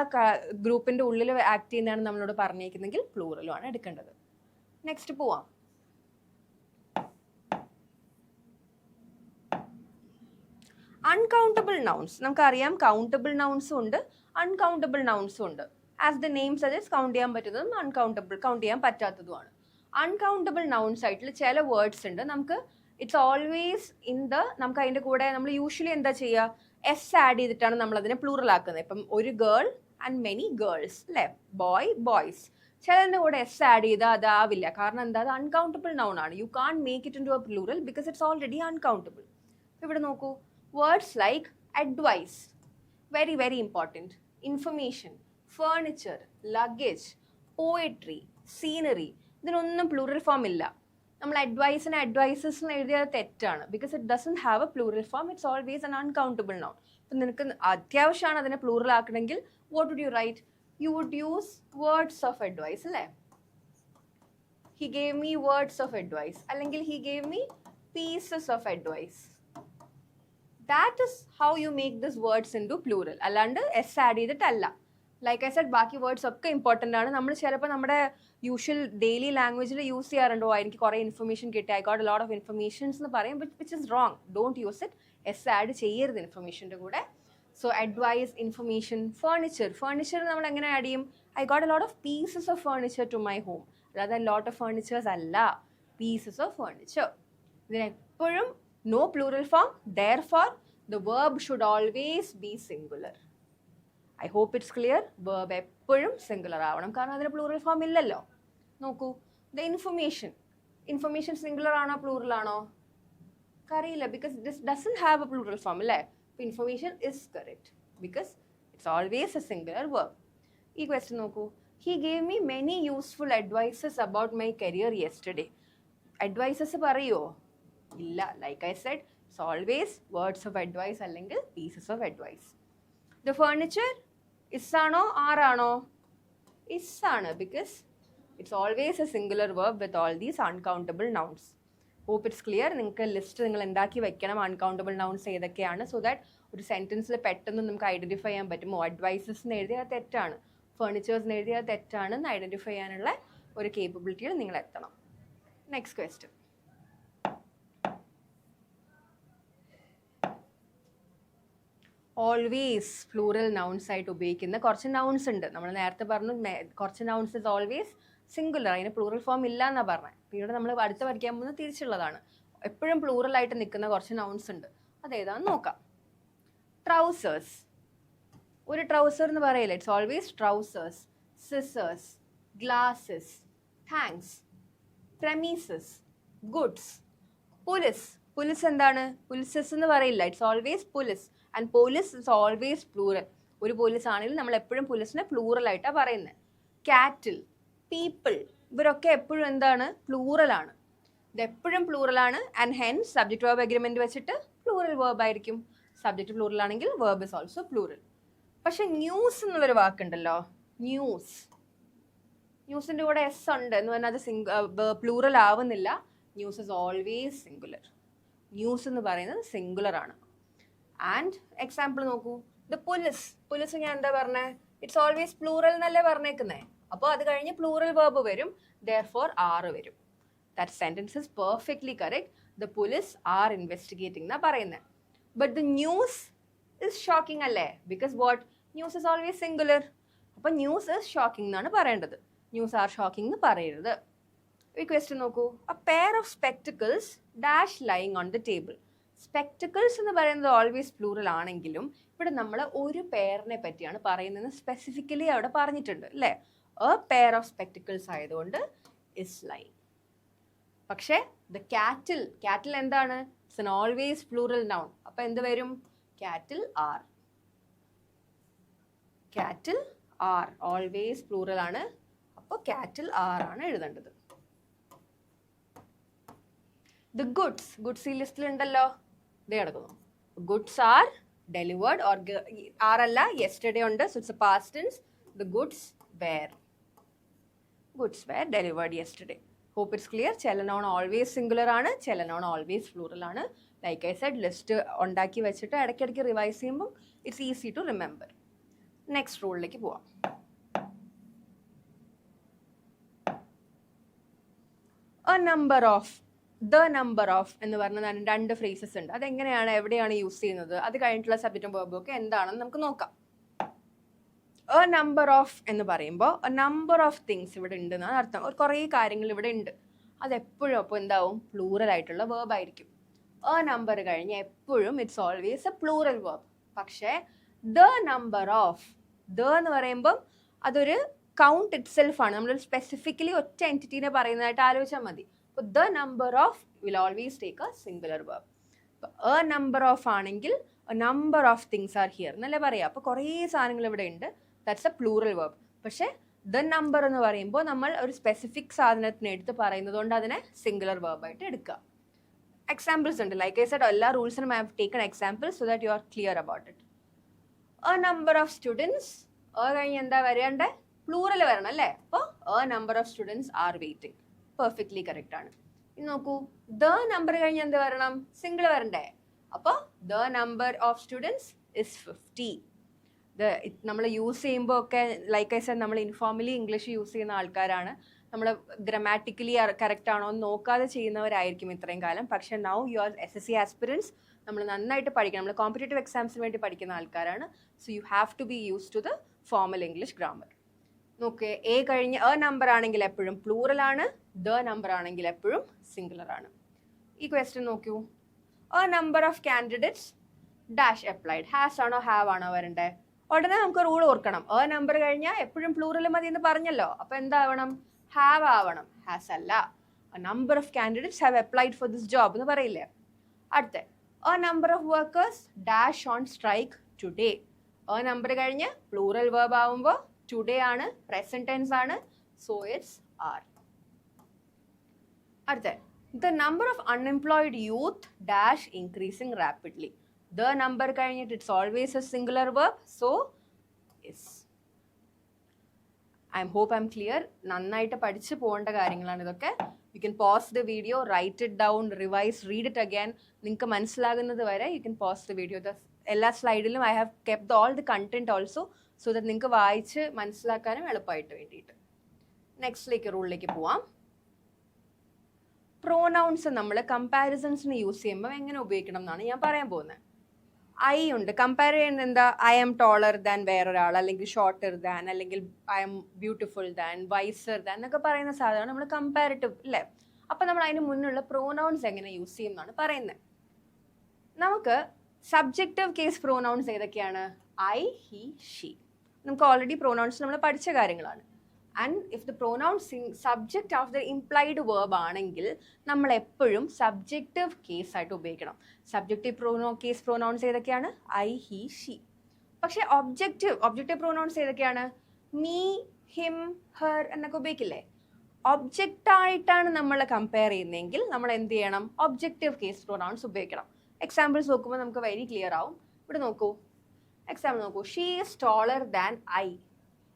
ഗ്രൂപ്പിൻ്റെ ഉള്ളിൽ ആക്ട് ചെയ്യുന്നതാണ് നമ്മളോട് പറഞ്ഞേക്കുന്നെങ്കിൽ പ്ലൂറലും ആണ് എടുക്കേണ്ടത്. നെക്സ്റ്റ് പോവാം. Uncountable nouns. നമുക്കറിയാം കൗണ്ടബിൾ നൗൺസും ഉണ്ട്, അൺകൗണ്ടബിൾ നൗൺസും ഉണ്ട്. As the name suggest count ചെയ്യാൻ പറ്റുന്നതും കൗണ്ട് ചെയ്യാൻ പറ്റാത്തതുമാണ്. അൺകൗണ്ടബിൾ നൗൺസ് ആയിട്ടുള്ള ചില വേർഡ്സ് ഉണ്ട്. നമുക്ക് ഇറ്റ്സ് ഓൾവേസ് നമുക്ക് അതിൻ്റെ കൂടെ നമ്മൾ യൂഷ്വലി എന്താ ചെയ്യുക? എസ് ആഡ് ചെയ്തിട്ടാണ് നമ്മൾ അതിനെ പ്ലൂറൽ ആക്കുന്നത്. ഇപ്പം ഒരു ഗേൾ ആൻഡ് മെനി ഗേൾസ് അല്ലേ, ബോയ് ബോയ്സ്. ചിലതിൻ്റെ കൂടെ എസ് ആഡ് ചെയ്താൽ അതാവില്ല. കാരണം എന്താ? അത് അൺകൗണ്ടബിൾ നൗൺ ആണ്. You can't make it into a plural because it's already uncountable. ഇവിടെ നോക്കൂ, words like advice, very very important, information, furniture, luggage, poetry, scenery, ഇതിനൊന്നും പ്ലൂറൽ ഫോം ഇല്ല. നമ്മൾ അഡ്വൈസിന് അഡ്വൈസസ് എന്ന് എഴുതിയത് തെറ്റാണ്. Because it doesn't have a plural form. It's always an uncountable noun. അപ്പം നിനക്ക് അത്യാവശ്യമാണ് അതിനെ പ്ലൂറൽ ആക്കണമെങ്കിൽ what would you write? You would use words of advice അല്ലേ? He gave me words of advice അല്ലെങ്കിൽ he gave me pieces of advice. That is how you make this words into plural. അല്ലാണ്ട് S add ചെയ്തിട്ടല്ല. Like I said, ബാക്കി words ഒക്കെ important ആണ്. നമ്മൾ ചിലപ്പോൾ നമ്മുടെ യൂഷ്വൽ ഡെയിലി ലാംഗ്വേജിൽ യൂസ് ചെയ്യാറുണ്ടോ? എനിക്ക് കുറേ ഇൻഫർമേഷൻ കിട്ടി, I got a lot of informations എന്ന് പറയും, which is wrong. Don't use it. S add ചെയ്യരുത് ഇൻഫർമേഷൻ്റെ കൂടെ. So advice, information, furniture. Furniture നമ്മൾ എങ്ങനെ ആഡ് ചെയ്യും? I got a lot of pieces of furniture to my home. അല്ലാതെ lot of furnitures അല്ല, പീസസ് ഓഫ് ഫേർണിച്ചർ. ഇതിനെപ്പോഴും no plural form. Therefore the verb should always be singular. I hope it's clear. Verb എപ്പോഴും singular ആവണം, കാരണം അതിന് plural form ഇല്ലല്ലോ. നോക്കൂ, the information singular ആണോ പ്ലൂറൽ ആണോ? അറിയില്ല, because this doesn't have a plural form അല്ലേ? അപ്പോൾ information is correct because it's always a singular verb. ഈ ക്വസ്റ്റ്യൻ നോക്കൂ, he gave me many useful advices about my career yesterday. Advices പറയുമോ? ഇല്ല. Like I said, it's always words of advice അല്ലെങ്കിൽ pieces of advice. The furniture is ആണോ R ആണോ? is ആണ്, because it's always a singular verb with all these uncountable nouns. Hope it's clear. നിങ്ങൾക്ക് list നിങ്ങൾ ഉണ്ടാക്കി വെക്കണം uncountable nouns ഏതൊക്കെയാണ്, so that ഒരു സെൻറ്റൻസിൽ പെട്ടെന്ന് നമുക്ക് ഐഡൻറ്റിഫൈ ചെയ്യാൻ പറ്റുമോ അഡ്വൈസസിന് എഴുതിയാൽ തെറ്റാണ്, ഫേർണിച്ചേഴ്സിന് എഴുതിയാൽ തെറ്റാണെന്ന് ഐഡൻറ്റിഫൈ ചെയ്യാനുള്ള ഒരു കേപ്പബിലിറ്റിയിൽ നിങ്ങൾ എത്തണം. Next question. Always plural nouns ആയിട്ട് ഉപയോഗിക്കുന്ന കുറച്ച് നൗൺസ് ഉണ്ട്. നമ്മൾ നേരത്തെ പറഞ്ഞു കുറച്ച് നൗൺസ് ഇസ് ഓൾവേസ് സിംഗുലർ, അതിന് പ്ലൂറൽ ഫോം ഇല്ല എന്നാണ് പറഞ്ഞത്. ഇവിടെ നമ്മൾ അടുത്ത് പഠിക്കാൻ പോകുന്നത് തിരിച്ചുള്ളതാണ്. എപ്പോഴും പ്ലൂറൽ ആയിട്ട് നിൽക്കുന്ന കുറച്ച് നൗൺസ് ഉണ്ട്. അതേതാന്ന് നോക്കാം. ട്രൗസേഴ്സ്, ഒരു ട്രൗസർ എന്ന് പറയില്ല, it's always trousers. Scissors, glasses, thanks, premises, goods. Police, police എന്താണ്? പുലിസസ് എന്ന് പറയില്ല, it's always police. And police is always plural. ഒരു പോലീസ് ആണെങ്കിൽ നമ്മൾ എപ്പോഴും പോലീസിനെ പ്ലൂറൽ ആയിട്ടാണ് പറയുന്നത്. കാറ്റിൽ, പീപ്പിൾ, ഇവരൊക്കെ എപ്പോഴും എന്താണ്? പ്ലൂറലാണ്. ഇത് എപ്പോഴും പ്ലൂറലാണ്. And hence subject verb agreement വെച്ചിട്ട് പ്ലൂറൽ വേർബ് ആയിരിക്കും. സബ്ജക്ട് പ്ലൂറൽ ആണെങ്കിൽ വേർബ് ഇസ് ഓൾസോ പ്ലൂറൽ. പക്ഷെ ന്യൂസ് എന്നുള്ളൊരു വാക്കുണ്ടല്ലോ, ന്യൂസ്, ന്യൂസിൻ്റെ കൂടെ എസ് ഉണ്ട് എന്ന് പറഞ്ഞാൽ അത് പ്ലൂറൽ ആവുന്നില്ല. News is always singular. News എന്ന് പറയുന്നത് സിംഗുലർ ആണ്. ആൻഡ് എക്സാമ്പിൾ നോക്കൂ, ദ പോലീസ്, പോലീസ് ഞാൻ എന്താ പറഞ്ഞേ? ഇറ്റ്സ് ഓൾവേസ് പ്ലൂറൽ എന്നല്ലേ പറഞ്ഞേക്കുന്നേ. അപ്പോൾ അത് കഴിഞ്ഞ് പ്ലൂറൽ വേർബ് വരും, therefore ആറ് വരും. That sentence is perfectly correct. The police are investigating എന്നാ പറയുന്നത്. But the news is shocking അല്ലേ? Because what? News is always singular. അപ്പോൾ ന്യൂസ് ഇസ് ഷോക്കിംഗ് എന്നാണ് പറയേണ്ടത്. ന്യൂസ് ആർ ഷോക്കിംഗ് എന്ന് പറയരുത്. ഈ ക്വസ്റ്റ്യൻ നോക്കൂ, a pair of spectacles dash lying on the table. Spectacles എന്ന് പറയുന്നത് ഓൾവേസ് പ്ലൂറൽ ആണെങ്കിലും ഇവിടെ നമ്മൾ ഒരു പെയറിനെ പറ്റിയാണ് പറയുന്നത്. സ്പെസിഫിക്കലി അവിടെ പറഞ്ഞിട്ടുണ്ട് അല്ലേ? എ പെയർ ഓഫ് സ്പെക്ടിക്കിൾസ് ആയതുകൊണ്ട് ഇസ് ലൈങ്. പക്ഷേ ദ കാറ്റിൽ, കാറ്റിൽ എന്താണ്? It's an always plural noun. അപ്പോൾ എന്ത് വരും? കാറ്റിൽ ആർ. കാറ്റിൽ ആർ ഓൾവേസ് പ്ലൂറൽ ആണ്. അപ്പോൾ കാറ്റിൽ ആർ ആണ് എഴുതേണ്ടത്. ദ ഗുഡ്സ്, ഗുഡ്സ് ഈ ലിസ്റ്റിൽ ഉണ്ടല്ലോ, ഇത് കിടക്കുന്നു. Goods are delivered, or are അല്ല, യെസ്റ്റർഡേ ഉണ്ട്, so it's a past tense. The goods were, goods were delivered yesterday. Hope it's clear. ചില നോൺ ഓൾവേസ് സിംഗുലർ ആണ്, ചില നോൺ ഓൾവേസ് പ്ലൂറൽ ആണ്. ലൈക്ക് ഐ സെഡ്, ലിസ്റ്റ് ഉണ്ടാക്കി വെച്ചിട്ട് ഇടയ്ക്കിടയ്ക്ക് revise ചെയ്യുമ്പോൾ it's easy to remember. Next റൂളിലേക്ക് പോവാം. A number of, the number of എന്ന് പറഞ്ഞ രണ്ട് ഫ്രേസസ് ഉണ്ട്. അതെങ്ങനെയാണ്, എവിടെയാണ് യൂസ് ചെയ്യുന്നത്, അത് കഴിഞ്ഞിട്ടുള്ള സബ്ജക്റ്റും വേർബും ഒക്കെ എന്താണെന്ന് നമുക്ക് നോക്കാം. എ നമ്പർ ഓഫ് എന്ന് പറയുമ്പോൾ എ നമ്പർ ഓഫ് തിങ്സ് ഇവിടെ ഉണ്ട് എന്നാണ് അർത്ഥം. കുറേ കാര്യങ്ങൾ ഇവിടെ ഉണ്ട്. അതെപ്പോഴും അപ്പോൾ എന്താവും? പ്ലൂറൽ ആയിട്ടുള്ള വേർബ് ആയിരിക്കും. എ നമ്പർ കഴിഞ്ഞ് എപ്പോഴും it's always a plural verb. പക്ഷേ ദ നമ്പർ ഓഫ്, ദ എന്ന് പറയുമ്പം അതൊരു കൗണ്ട് ഇറ്റ് സെൽഫ് ആണ്. നമ്മളൊരു സ്പെസിഫിക്കലി ഒറ്റ എൻറ്റിറ്റീനെ പറയുന്നതായിട്ട് ആലോചിച്ചാൽ മതി. അപ്പോൾ the number of will always take A singular verb. അപ്പോൾ എ നമ്പർ ഓഫ് ആണെങ്കിൽ A number of things are here എന്നല്ലേ പറയാം. അപ്പോൾ കുറേ സാധനങ്ങൾ ഇവിടെ ഉണ്ട്, ദാറ്റ്സ് എ പ്ലൂറൽ വേർബ്. പക്ഷേ ദ നമ്പർ എന്ന് പറയുമ്പോൾ നമ്മൾ ഒരു സ്പെസിഫിക് സാധനത്തിന് എടുത്ത് പറയുന്നത് കൊണ്ട് അതിനെ സിംഗുലർ വേർബായിട്ട് എടുക്കുക. എക്സാമ്പിൾസ് ഉണ്ട്. ലൈക്ക് ഐ സെഡ്, എല്ലാ റൂൾസിനും I have taken examples so that you are clear about it. A number of students, a കഴിഞ്ഞ് എന്താ വരേണ്ടത്? പ്ലൂറൽ വരണം അല്ലേ? അപ്പോൾ a number of students are waiting, perfectly correct ആണ്. ഇനി നോക്കൂ, ദ നമ്പർ കഴിഞ്ഞ് എന്ത് വരണം? സിംഗിൾ വരണ്ടേ? അപ്പോൾ the number of students is 50. നമ്മൾ യൂസ് ചെയ്യുമ്പോൾ ഒക്കെ ലൈക്ക് ഐ സെഡ്, നമ്മൾ ഇൻഫോർമലി ഇംഗ്ലീഷ് യൂസ് ചെയ്യുന്ന ആൾക്കാരാണ്. നമ്മൾ ഗ്രാമാറ്റിക്കലി കറക്റ്റ് ആണോ എന്ന് നോക്കാതെ ചെയ്യുന്നവരായിരിക്കും ഇത്രയും കാലം. പക്ഷേ now you are SSC aspirants, നമ്മൾ നന്നായിട്ട് പഠിക്കണം. നമ്മൾ കോമ്പറ്റേറ്റീവ് എക്സാംസിന് വേണ്ടി പഠിക്കുന്ന ആൾക്കാരാണ്. So you have to be use to the formal English grammar. നോക്കേ, എ കഴിഞ്ഞ് എ നമ്പർ ആണെങ്കിൽ എപ്പോഴും പ്ലൂറൽ ആണ്, ദ നമ്പർ ആണെങ്കിൽ എപ്പോഴും സിംഗുലർ ആണ്. ഈ ക്വസ്റ്റ്യൻ നോക്കൂ, A number of candidates dash applied. Has ആണോ ഹാവ് ആണോ വരണ്ടേ? ഉടനെ നമുക്ക് റൂൾ ഓർക്കണം. എ നമ്പർ കഴിഞ്ഞാൽ എപ്പോഴും പ്ലൂറൽ മതി എന്ന് പറഞ്ഞല്ലോ. അപ്പോൾ എന്താവണം? ഹാവ് ആവണം, ഹാസ് അല്ല. A number of candidates have applied for this job എന്ന് പറയില്ലേ? അടുത്ത, a number of workers dash on strike today. A number കഴിഞ്ഞ് പ്ലൂറൽ വേർബ് ആവുമ്പോൾ ടുഡേ ആണ്, പ്രസന്റ് ടെൻസ് ആണ്, സോ ഇറ്റ്സ് ആർ. അടുത്ത, the number of unemployed youth dash increasing rapidly. The number കഴിഞ്ഞിട്ട് it's always a singular verb, so is. I hope I am clear. നന്നായിട്ട് പഠിച്ചു പോകേണ്ട കാര്യങ്ങളാണ് ഇതൊക്കെ. You can pause the video, write it down, revise, read it again. നിങ്ങൾക്ക് മനസ്സിലാകുന്നത് വരെ you can pause the video. എല്ലാ സ്ലൈഡിലും I have kept all the content also, so that നിങ്ങൾക്ക് വായിച്ച് മനസ്സിലാക്കാനും എളുപ്പമായിട്ട് വേണ്ടിയിട്ട്. നെക്സ്റ്റിലേക്ക് റൂളിലേക്ക് പോവാം. പ്രോനൗൺസ് നമ്മൾ കമ്പാരിസൺസിന് യൂസ് ചെയ്യുമ്പോൾ എങ്ങനെ ഉപയോഗിക്കണം എന്നാണ് ഞാൻ പറയാൻ പോകുന്നത്. ഐ ഉണ്ട്. കമ്പയർ ചെയ്യുന്നത് എന്താ? ഐ ആം ടോളർ ദാൻ വേറൊരാൾ, അല്ലെങ്കിൽ ഷോർട്ടർ ദാൻ, അല്ലെങ്കിൽ I am beautiful than, wiser than എന്നൊക്കെ പറയുന്ന സാധനമാണ് നമ്മൾ കമ്പാരിറ്റീവ് അല്ലേ. അപ്പം നമ്മൾ അതിന് മുന്നുള്ള പ്രോനൗൺസ് എങ്ങനെ യൂസ് ചെയ്യും എന്നാണ് പറയുന്നത്. നമുക്ക് സബ്ജക്റ്റീവ് കേസ് പ്രോനൗൺസ് ഏതൊക്കെയാണ്? I, he, she. നമുക്ക് ഓൾറെഡി പ്രോനൗൺസ് നമ്മൾ പഠിച്ച കാര്യങ്ങളാണ്. And if the pronouns subject of the implied verb ആണെങ്കിൽ നമ്മൾ എപ്പോഴും സബ്ജക്റ്റീവ് കേസ് ആയിട്ട് ഉപയോഗിക്കണം. സബ്ജക്റ്റീവ് കേസ് പ്രോനൗൺസ് ഏതൊക്കെയാണ്? I, he, she. പക്ഷേ ഒബ്ജക്റ്റീവ് പ്രോനൗൺസ് ഏതൊക്കെയാണ്? മീ, ഹിം, ഹെർ എന്നൊക്കെ ഉപയോഗിക്കില്ലേ? ഒബ്ജക്റ്റ് ആയിട്ടാണ് നമ്മൾ കമ്പയർ ചെയ്യുന്നതെങ്കിൽ നമ്മൾ എന്ത് ചെയ്യണം? ഒബ്ജക്റ്റീവ് കേസ് പ്രോനൗൺസ് ഉപയോഗിക്കണം. എക്സാമ്പിൾസ് നോക്കുമ്പോൾ നമുക്ക് വെരി ക്ലിയർ ആവും. ഇവിടെ നോക്കൂ, എക്സാമ്പിൾ നോക്കൂ. She is taller than I.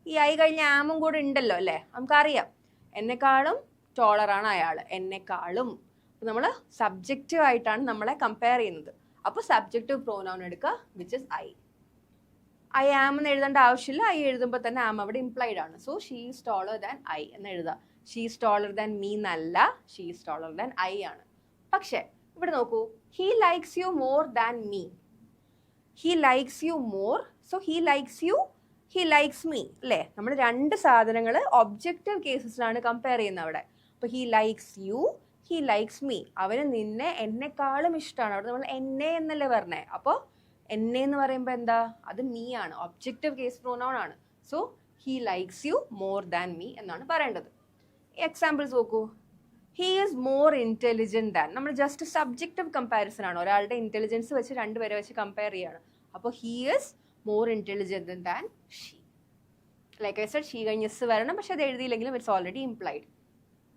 ഈ ഐ കഴിഞ്ഞ ആമും കൂടെ ഉണ്ടല്ലോ അല്ലേ, നമുക്കറിയാം എന്നെക്കാളും ടോളറാണ് അയാൾ, എന്നെക്കാളും. അപ്പോൾ നമ്മൾ സബ്ജക്റ്റീവ് ആയിട്ടാണ് നമ്മളെ കമ്പയർ ചെയ്യുന്നത്. അപ്പോൾ സബ്ജക്റ്റീവ് പ്രോനൗൺ എടുക്കുക, which is I. I am എന്ന് എഴുതേണ്ട ആവശ്യമില്ല, ഐ എഴുതുമ്പോൾ തന്നെ ആം അവിടെ ഇംപ്ലൈഡ് ആണ്. So she is taller than I എന്ന് എഴുതുക. She is taller than me എന്നല്ല, she is taller than I ആണ്. പക്ഷേ ഇവിടെ നോക്കൂ, he likes you more than me. He likes you more, so he likes you, he likes me അല്ലേ. നമ്മൾ രണ്ട് സാധനങ്ങൾ ഒബ്ജക്റ്റീവ് കേസസിലാണ് കമ്പയർ ചെയ്യുന്നത് അവിടെ. അപ്പോൾ he likes you, he likes me. അവന് നിന്നെ എന്നെക്കാളും ഇഷ്ടമാണ്. അവിടെ നമ്മൾ എന്നെ എന്നല്ലേ പറഞ്ഞേ. അപ്പോൾ എന്നെ എന്ന് പറയുമ്പോൾ എന്താ? അത് മീ ആണ്, ഒബ്ജക്റ്റീവ് കേസ് പ്രോനൗൺ ആണ്. So he likes you more than me എന്നാണ് പറയേണ്ടത്. എക്സാമ്പിൾസ് നോക്കൂ. He is more intelligent than. നമ്മൾ ജസ്റ്റ് സബ്ജക്റ്റീവ് കമ്പാരിസൺ ആണ്, ഒരാളുടെ ഇൻ്റലിജൻസ് വെച്ച് രണ്ടുപേരെ വെച്ച് കമ്പയർ ചെയ്യാണ്. അപ്പോൾ he is more intelligent than she. Like I said, she കഴിഞ്ഞ് എസ് വരണം, പക്ഷെ അത് എഴുതിയില്ലെങ്കിലും it's already implied.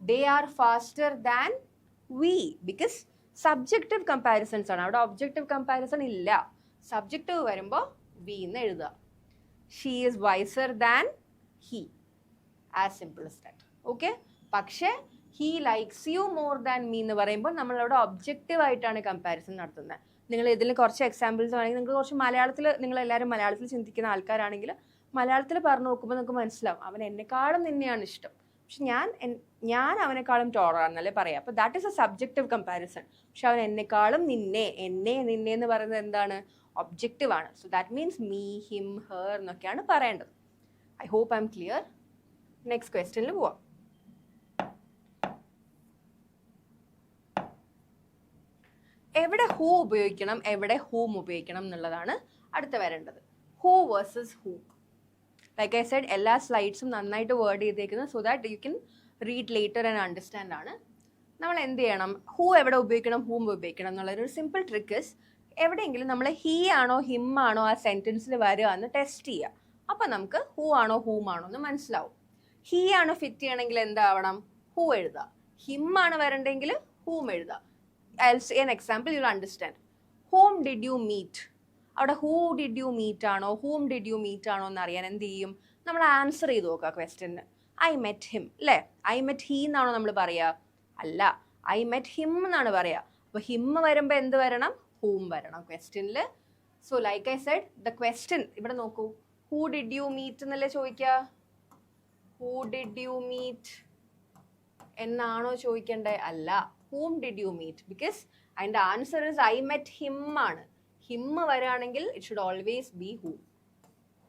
They are faster than we, because subjective comparisons ആണ്, അവിടെ ഒബ്ജക്റ്റീവ് കമ്പാരിസൺ ഇല്ല. സബ്ജക്റ്റീവ് വരുമ്പോൾ വി എന്ന് എഴുതുക. She is wiser than he, as simple as that. Okay. പക്ഷേ he likes you more than me എന്ന് പറയുമ്പോൾ നമ്മളവിടെ ഒബ്ജക്റ്റീവ് ആയിട്ടാണ് കമ്പാരിസൺ നടത്തുന്നത്. നിങ്ങൾ ഇതിൽ കുറച്ച് എക്സാമ്പിൾസ് വേണമെങ്കിൽ നിങ്ങൾ കുറച്ച് മലയാളത്തിൽ, നിങ്ങളെല്ലാവരും മലയാളത്തിൽ ചിന്തിക്കുന്ന ആൾക്കാരാണെങ്കിൽ മലയാളത്തിൽ പറഞ്ഞു നോക്കുമ്പോൾ നിങ്ങൾക്ക് മനസ്സിലാവും അവൻ എന്നെക്കാളും നിന്നെയാണ് ഇഷ്ടം, പക്ഷെ ഞാൻ അവനെക്കാളും ടോളറാണെന്നല്ലേ പറയാം. അപ്പോൾ that is a subjective comparison. പക്ഷെ അവൻ എന്നെക്കാളും നിന്നെ എന്ന് പറയുന്നത് എന്താണ്? ഒബ്ജക്റ്റീവ് ആണ്. So that means me, him, her എന്നൊക്കെയാണ് പറയേണ്ടത്. I hope I am clear. Next ക്വസ്റ്റ്യനിൽ പോവാം. എവിടെ ഹൂ ഉപയോഗിക്കണം, എവിടെ ഹൂം ഉപയോഗിക്കണം എന്നുള്ളതാണ് അടുത്ത് വരേണ്ടത്. Who versus who. Like I said, എല്ലാ സ്ലൈഡ്സും നന്നായിട്ട് വേർഡ് ചെയ്തേക്കുന്നത് so that you can read later and understand ആണ്. നമ്മൾ എന്ത് ചെയ്യണം? ഹൂ എവിടെ ഉപയോഗിക്കണം, ഹൂം ഉപയോഗിക്കണം എന്നുള്ളൊരു സിമ്പിൾ ട്രിക്ക് ഇസ്, എവിടെയെങ്കിലും നമ്മൾ ഹീ ആണോ ഹിം ആണോ ആ സെൻറ്റൻസിൽ വരിക എന്ന് ടെസ്റ്റ് ചെയ്യുക. അപ്പം നമുക്ക് ഹൂ ആണോ ഹൂം ആണോ എന്ന് മനസ്സിലാവും. ഹീ ആണ് ഫിറ്റ് ചെയ്യണമെങ്കിൽ എന്താവണം? ഹൂ എഴുതുക. ഹിം ആണ് വരണ്ടെങ്കിൽ ഹൂം എഴുതുക. I'll say an example, you'll understand. Whom did you meet? അവിടെ who did you meet ആണോ whom did you meet ആണോ എന്ന് അറിയാൻ എന്ത് ചെയ്യും? നമ്മൾ ആൻസർ ചെയ്ത് നോക്കുക ക്വസ്റ്റ്യന്. ഐ മെറ്റ് ഹിം അല്ലേ? ഐ മെറ്റ് ഹീ എന്നാണോ നമ്മൾ പറയുക? അല്ല, ഐ മെറ്റ് ഹിം എന്നാണ് പറയുക. അപ്പോൾ ഹിം വരുമ്പോൾ എന്ത് വരണം? ഹൂം വരണം ക്വസ്റ്റ്യനിൽ. So like I said, the question ഇവിടെ നോക്കൂ. ഹൂ ഡിഡ് യു മീറ്റ് എന്നല്ലേ ചോദിക്കുക? ഹൂ ഡിഡ് യു മീറ്റ് എന്നാണോ ചോദിക്കേണ്ടത്? അല്ല, whom did you meet? Because and the answer is I met him ആണ്. ഹിം വരാണെങ്കിൽ it should always be whom.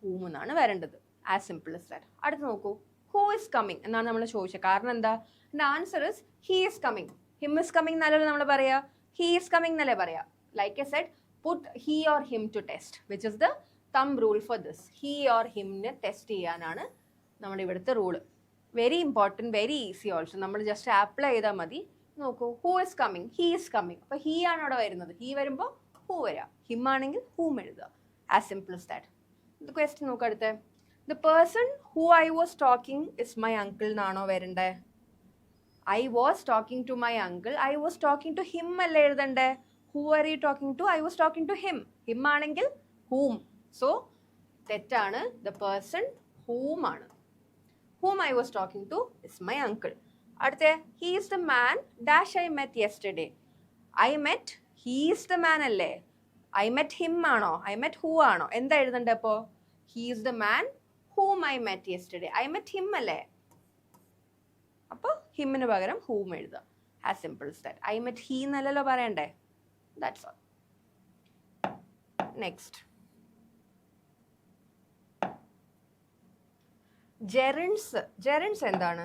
whom എന്നാണ് വരേണ്ടത്. As simple as that. അടുത്ത് നോക്കൂ. Who is coming എന്നാണ് നമ്മൾ ചോദിച്ചത്. കാരണം എന്താ? the answer is he is coming. him is coming എന്നല്ലല്ലോ നമ്മൾ പറയാ, he is coming എന്നല്ലേ പറയാ. Like I said, put he or him to test, which is the thumb rule for this. he or him നെ test ചെയ്യാനാണ് നമ്മുടെ ഇവിടുത്തെ rule. Very important, very easy also. നമ്മൾ just apply ചെയ്താൽ മതി. നോക്കൂ, who is coming, he is coming. അപ്പോൾ he ആണ് അവിടെ വരുന്നത്, ഹീ വരുമ്പോൾ ഹൂ വരാം. ഹിം ആണെങ്കിൽ ഹൂം എഴുതുക. As simple as that. ഇത് ക്വസ്റ്റ്യൻ നോക്കുക അടുത്ത. The person who I was talking is my uncle എന്നാണോ വരണ്ടേ? I was talking to my uncle, I was talking to him അല്ലേ എഴുതണ്ടേ? Who are you talking to? I was talking to him. Him ആണെങ്കിൽ whom. So തെറ്റാണ്. The person whom ആണ്. whom I was talking to is my uncle. അടുത്ത, he is the man dash I met yesterday. I met, he is the man അല്ലേ? I met him ആണോ? I met who ആണോ? എന്താ എഴുതണ്ടേ അപ്പോൾ? he is the man whom I met yesterday. I met him അല്ലേ? അപ്പോൾ ഹിമ്മിന് പകരം whom എഴുതുക. as simple as that. I met he എന്നല്ലല്ലോ പറയണ്ടേ? that's all. നെക്സ്റ്റ് ജെറൻസ് എന്താണ്?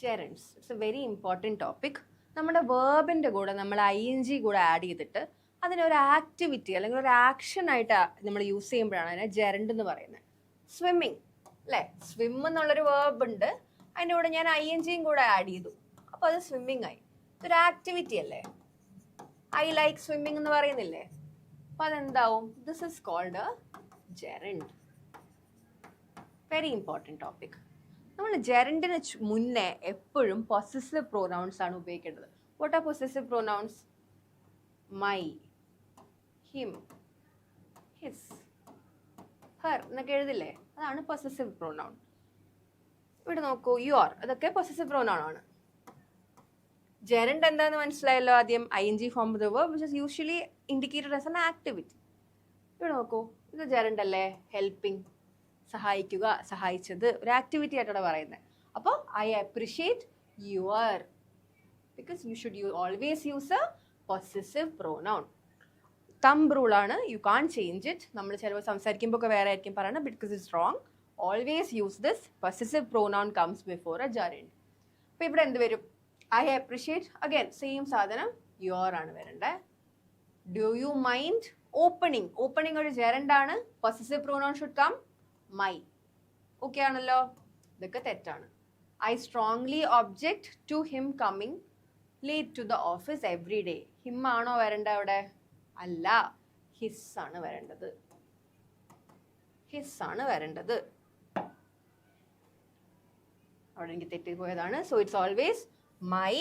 Gerunds it's a very important topic. നമ്മുടെ വേർബിൻ്റെ കൂടെ നമ്മൾ ING കൂടെ ആഡ് ചെയ്തിട്ട് അതിനൊരു ആക്ടിവിറ്റി അല്ലെങ്കിൽ ഒരു ആക്ഷൻ ആയിട്ട് നമ്മൾ യൂസ് ചെയ്യുമ്പോഴാണ് അതിനെ ജെറൻഡ് എന്ന് പറയുന്നത്. സ്വിമ്മിങ് അല്ലേ, സ്വിം എന്നുള്ളൊരു വേർബ് ഉണ്ട്, അതിൻ്റെ കൂടെ ഞാൻ INGയും കൂടെ ആഡ് ചെയ്തു, അപ്പോൾ അത് സ്വിമ്മിങ് ആയി. ഇതൊരു ആക്ടിവിറ്റി അല്ലേ. ഐ ലൈക്ക് സ്വിമ്മിങ് എന്ന് പറയുന്നില്ലേ, അപ്പോൾ അതെന്താവും? This is called a gerund. Very important topic. നമ്മൾ ജെറൻഡിന് മുന്നേ എപ്പോഴും പൊസസീവ് പ്രൊനൗൺസ് ആണ് ഉപയോഗിക്കേണ്ടത്. What are possessive pronouns? My, him, his, her എന്നൊക്കെ എഴുതില്ലേ, അതാണ് പൊസസീവ് പ്രൊനൗൺ. ഇവിടെ നോക്കൂ, യുവർ, അതൊക്കെ പൊസസീവ് പ്രൊനൗൺ ആണ്. ജെറൻഡ് എന്താണെന്ന് മനസ്സിലായല്ലോ ആദ്യം. ING form of the verb which is usually indicated as an activity. ഇവിടെ നോക്കൂ, ഇത് ജെറൻഡ് അല്ലേ, ഹെൽപ്പിംഗ്, സഹായിക്കുക, സഹായിച്ചത്, ഒരു ആക്ടിവിറ്റി ആയിട്ടാണ് പറയുന്നത്. അപ്പോൾ I appreciate your, because you should always use a possessive pronoun. Thumb റൂളാണ്, യു കാൺ ചേഞ്ച് ഇറ്റ്. നമ്മൾ ചിലപ്പോൾ സംസാരിക്കുമ്പോൾ ഒക്കെ വേറെ ആയിരിക്കും പറയുന്നത്, because it's wrong. Always use this. Possessive pronoun comes before a gerund. അപ്പോൾ ഇവിടെ എന്ത് വരും? ഐ അപ്രിഷിയേറ്റ്, അഗൈൻ സെയിം സാധനം, യുവർ ആണ് വരണ്ടേ. Do you mind opening, opening ഒരു ജെറൻഡ് ആണ്. Possessive pronoun should come my. Okay ആണല്ലോ, ഇതൊക്കെ തെറ്റാണ്. I strongly object to him coming late to the office every day. Him ആണോ വരേണ്ടത് അവിടെ? അല്ല, ഹിസ് ആണ് വരേണ്ടത്. ഹിസ് ആണ് വരേണ്ടത്. അവിടെ എനിക്ക് തെറ്റിപ്പോയതാണ്. So it's always my,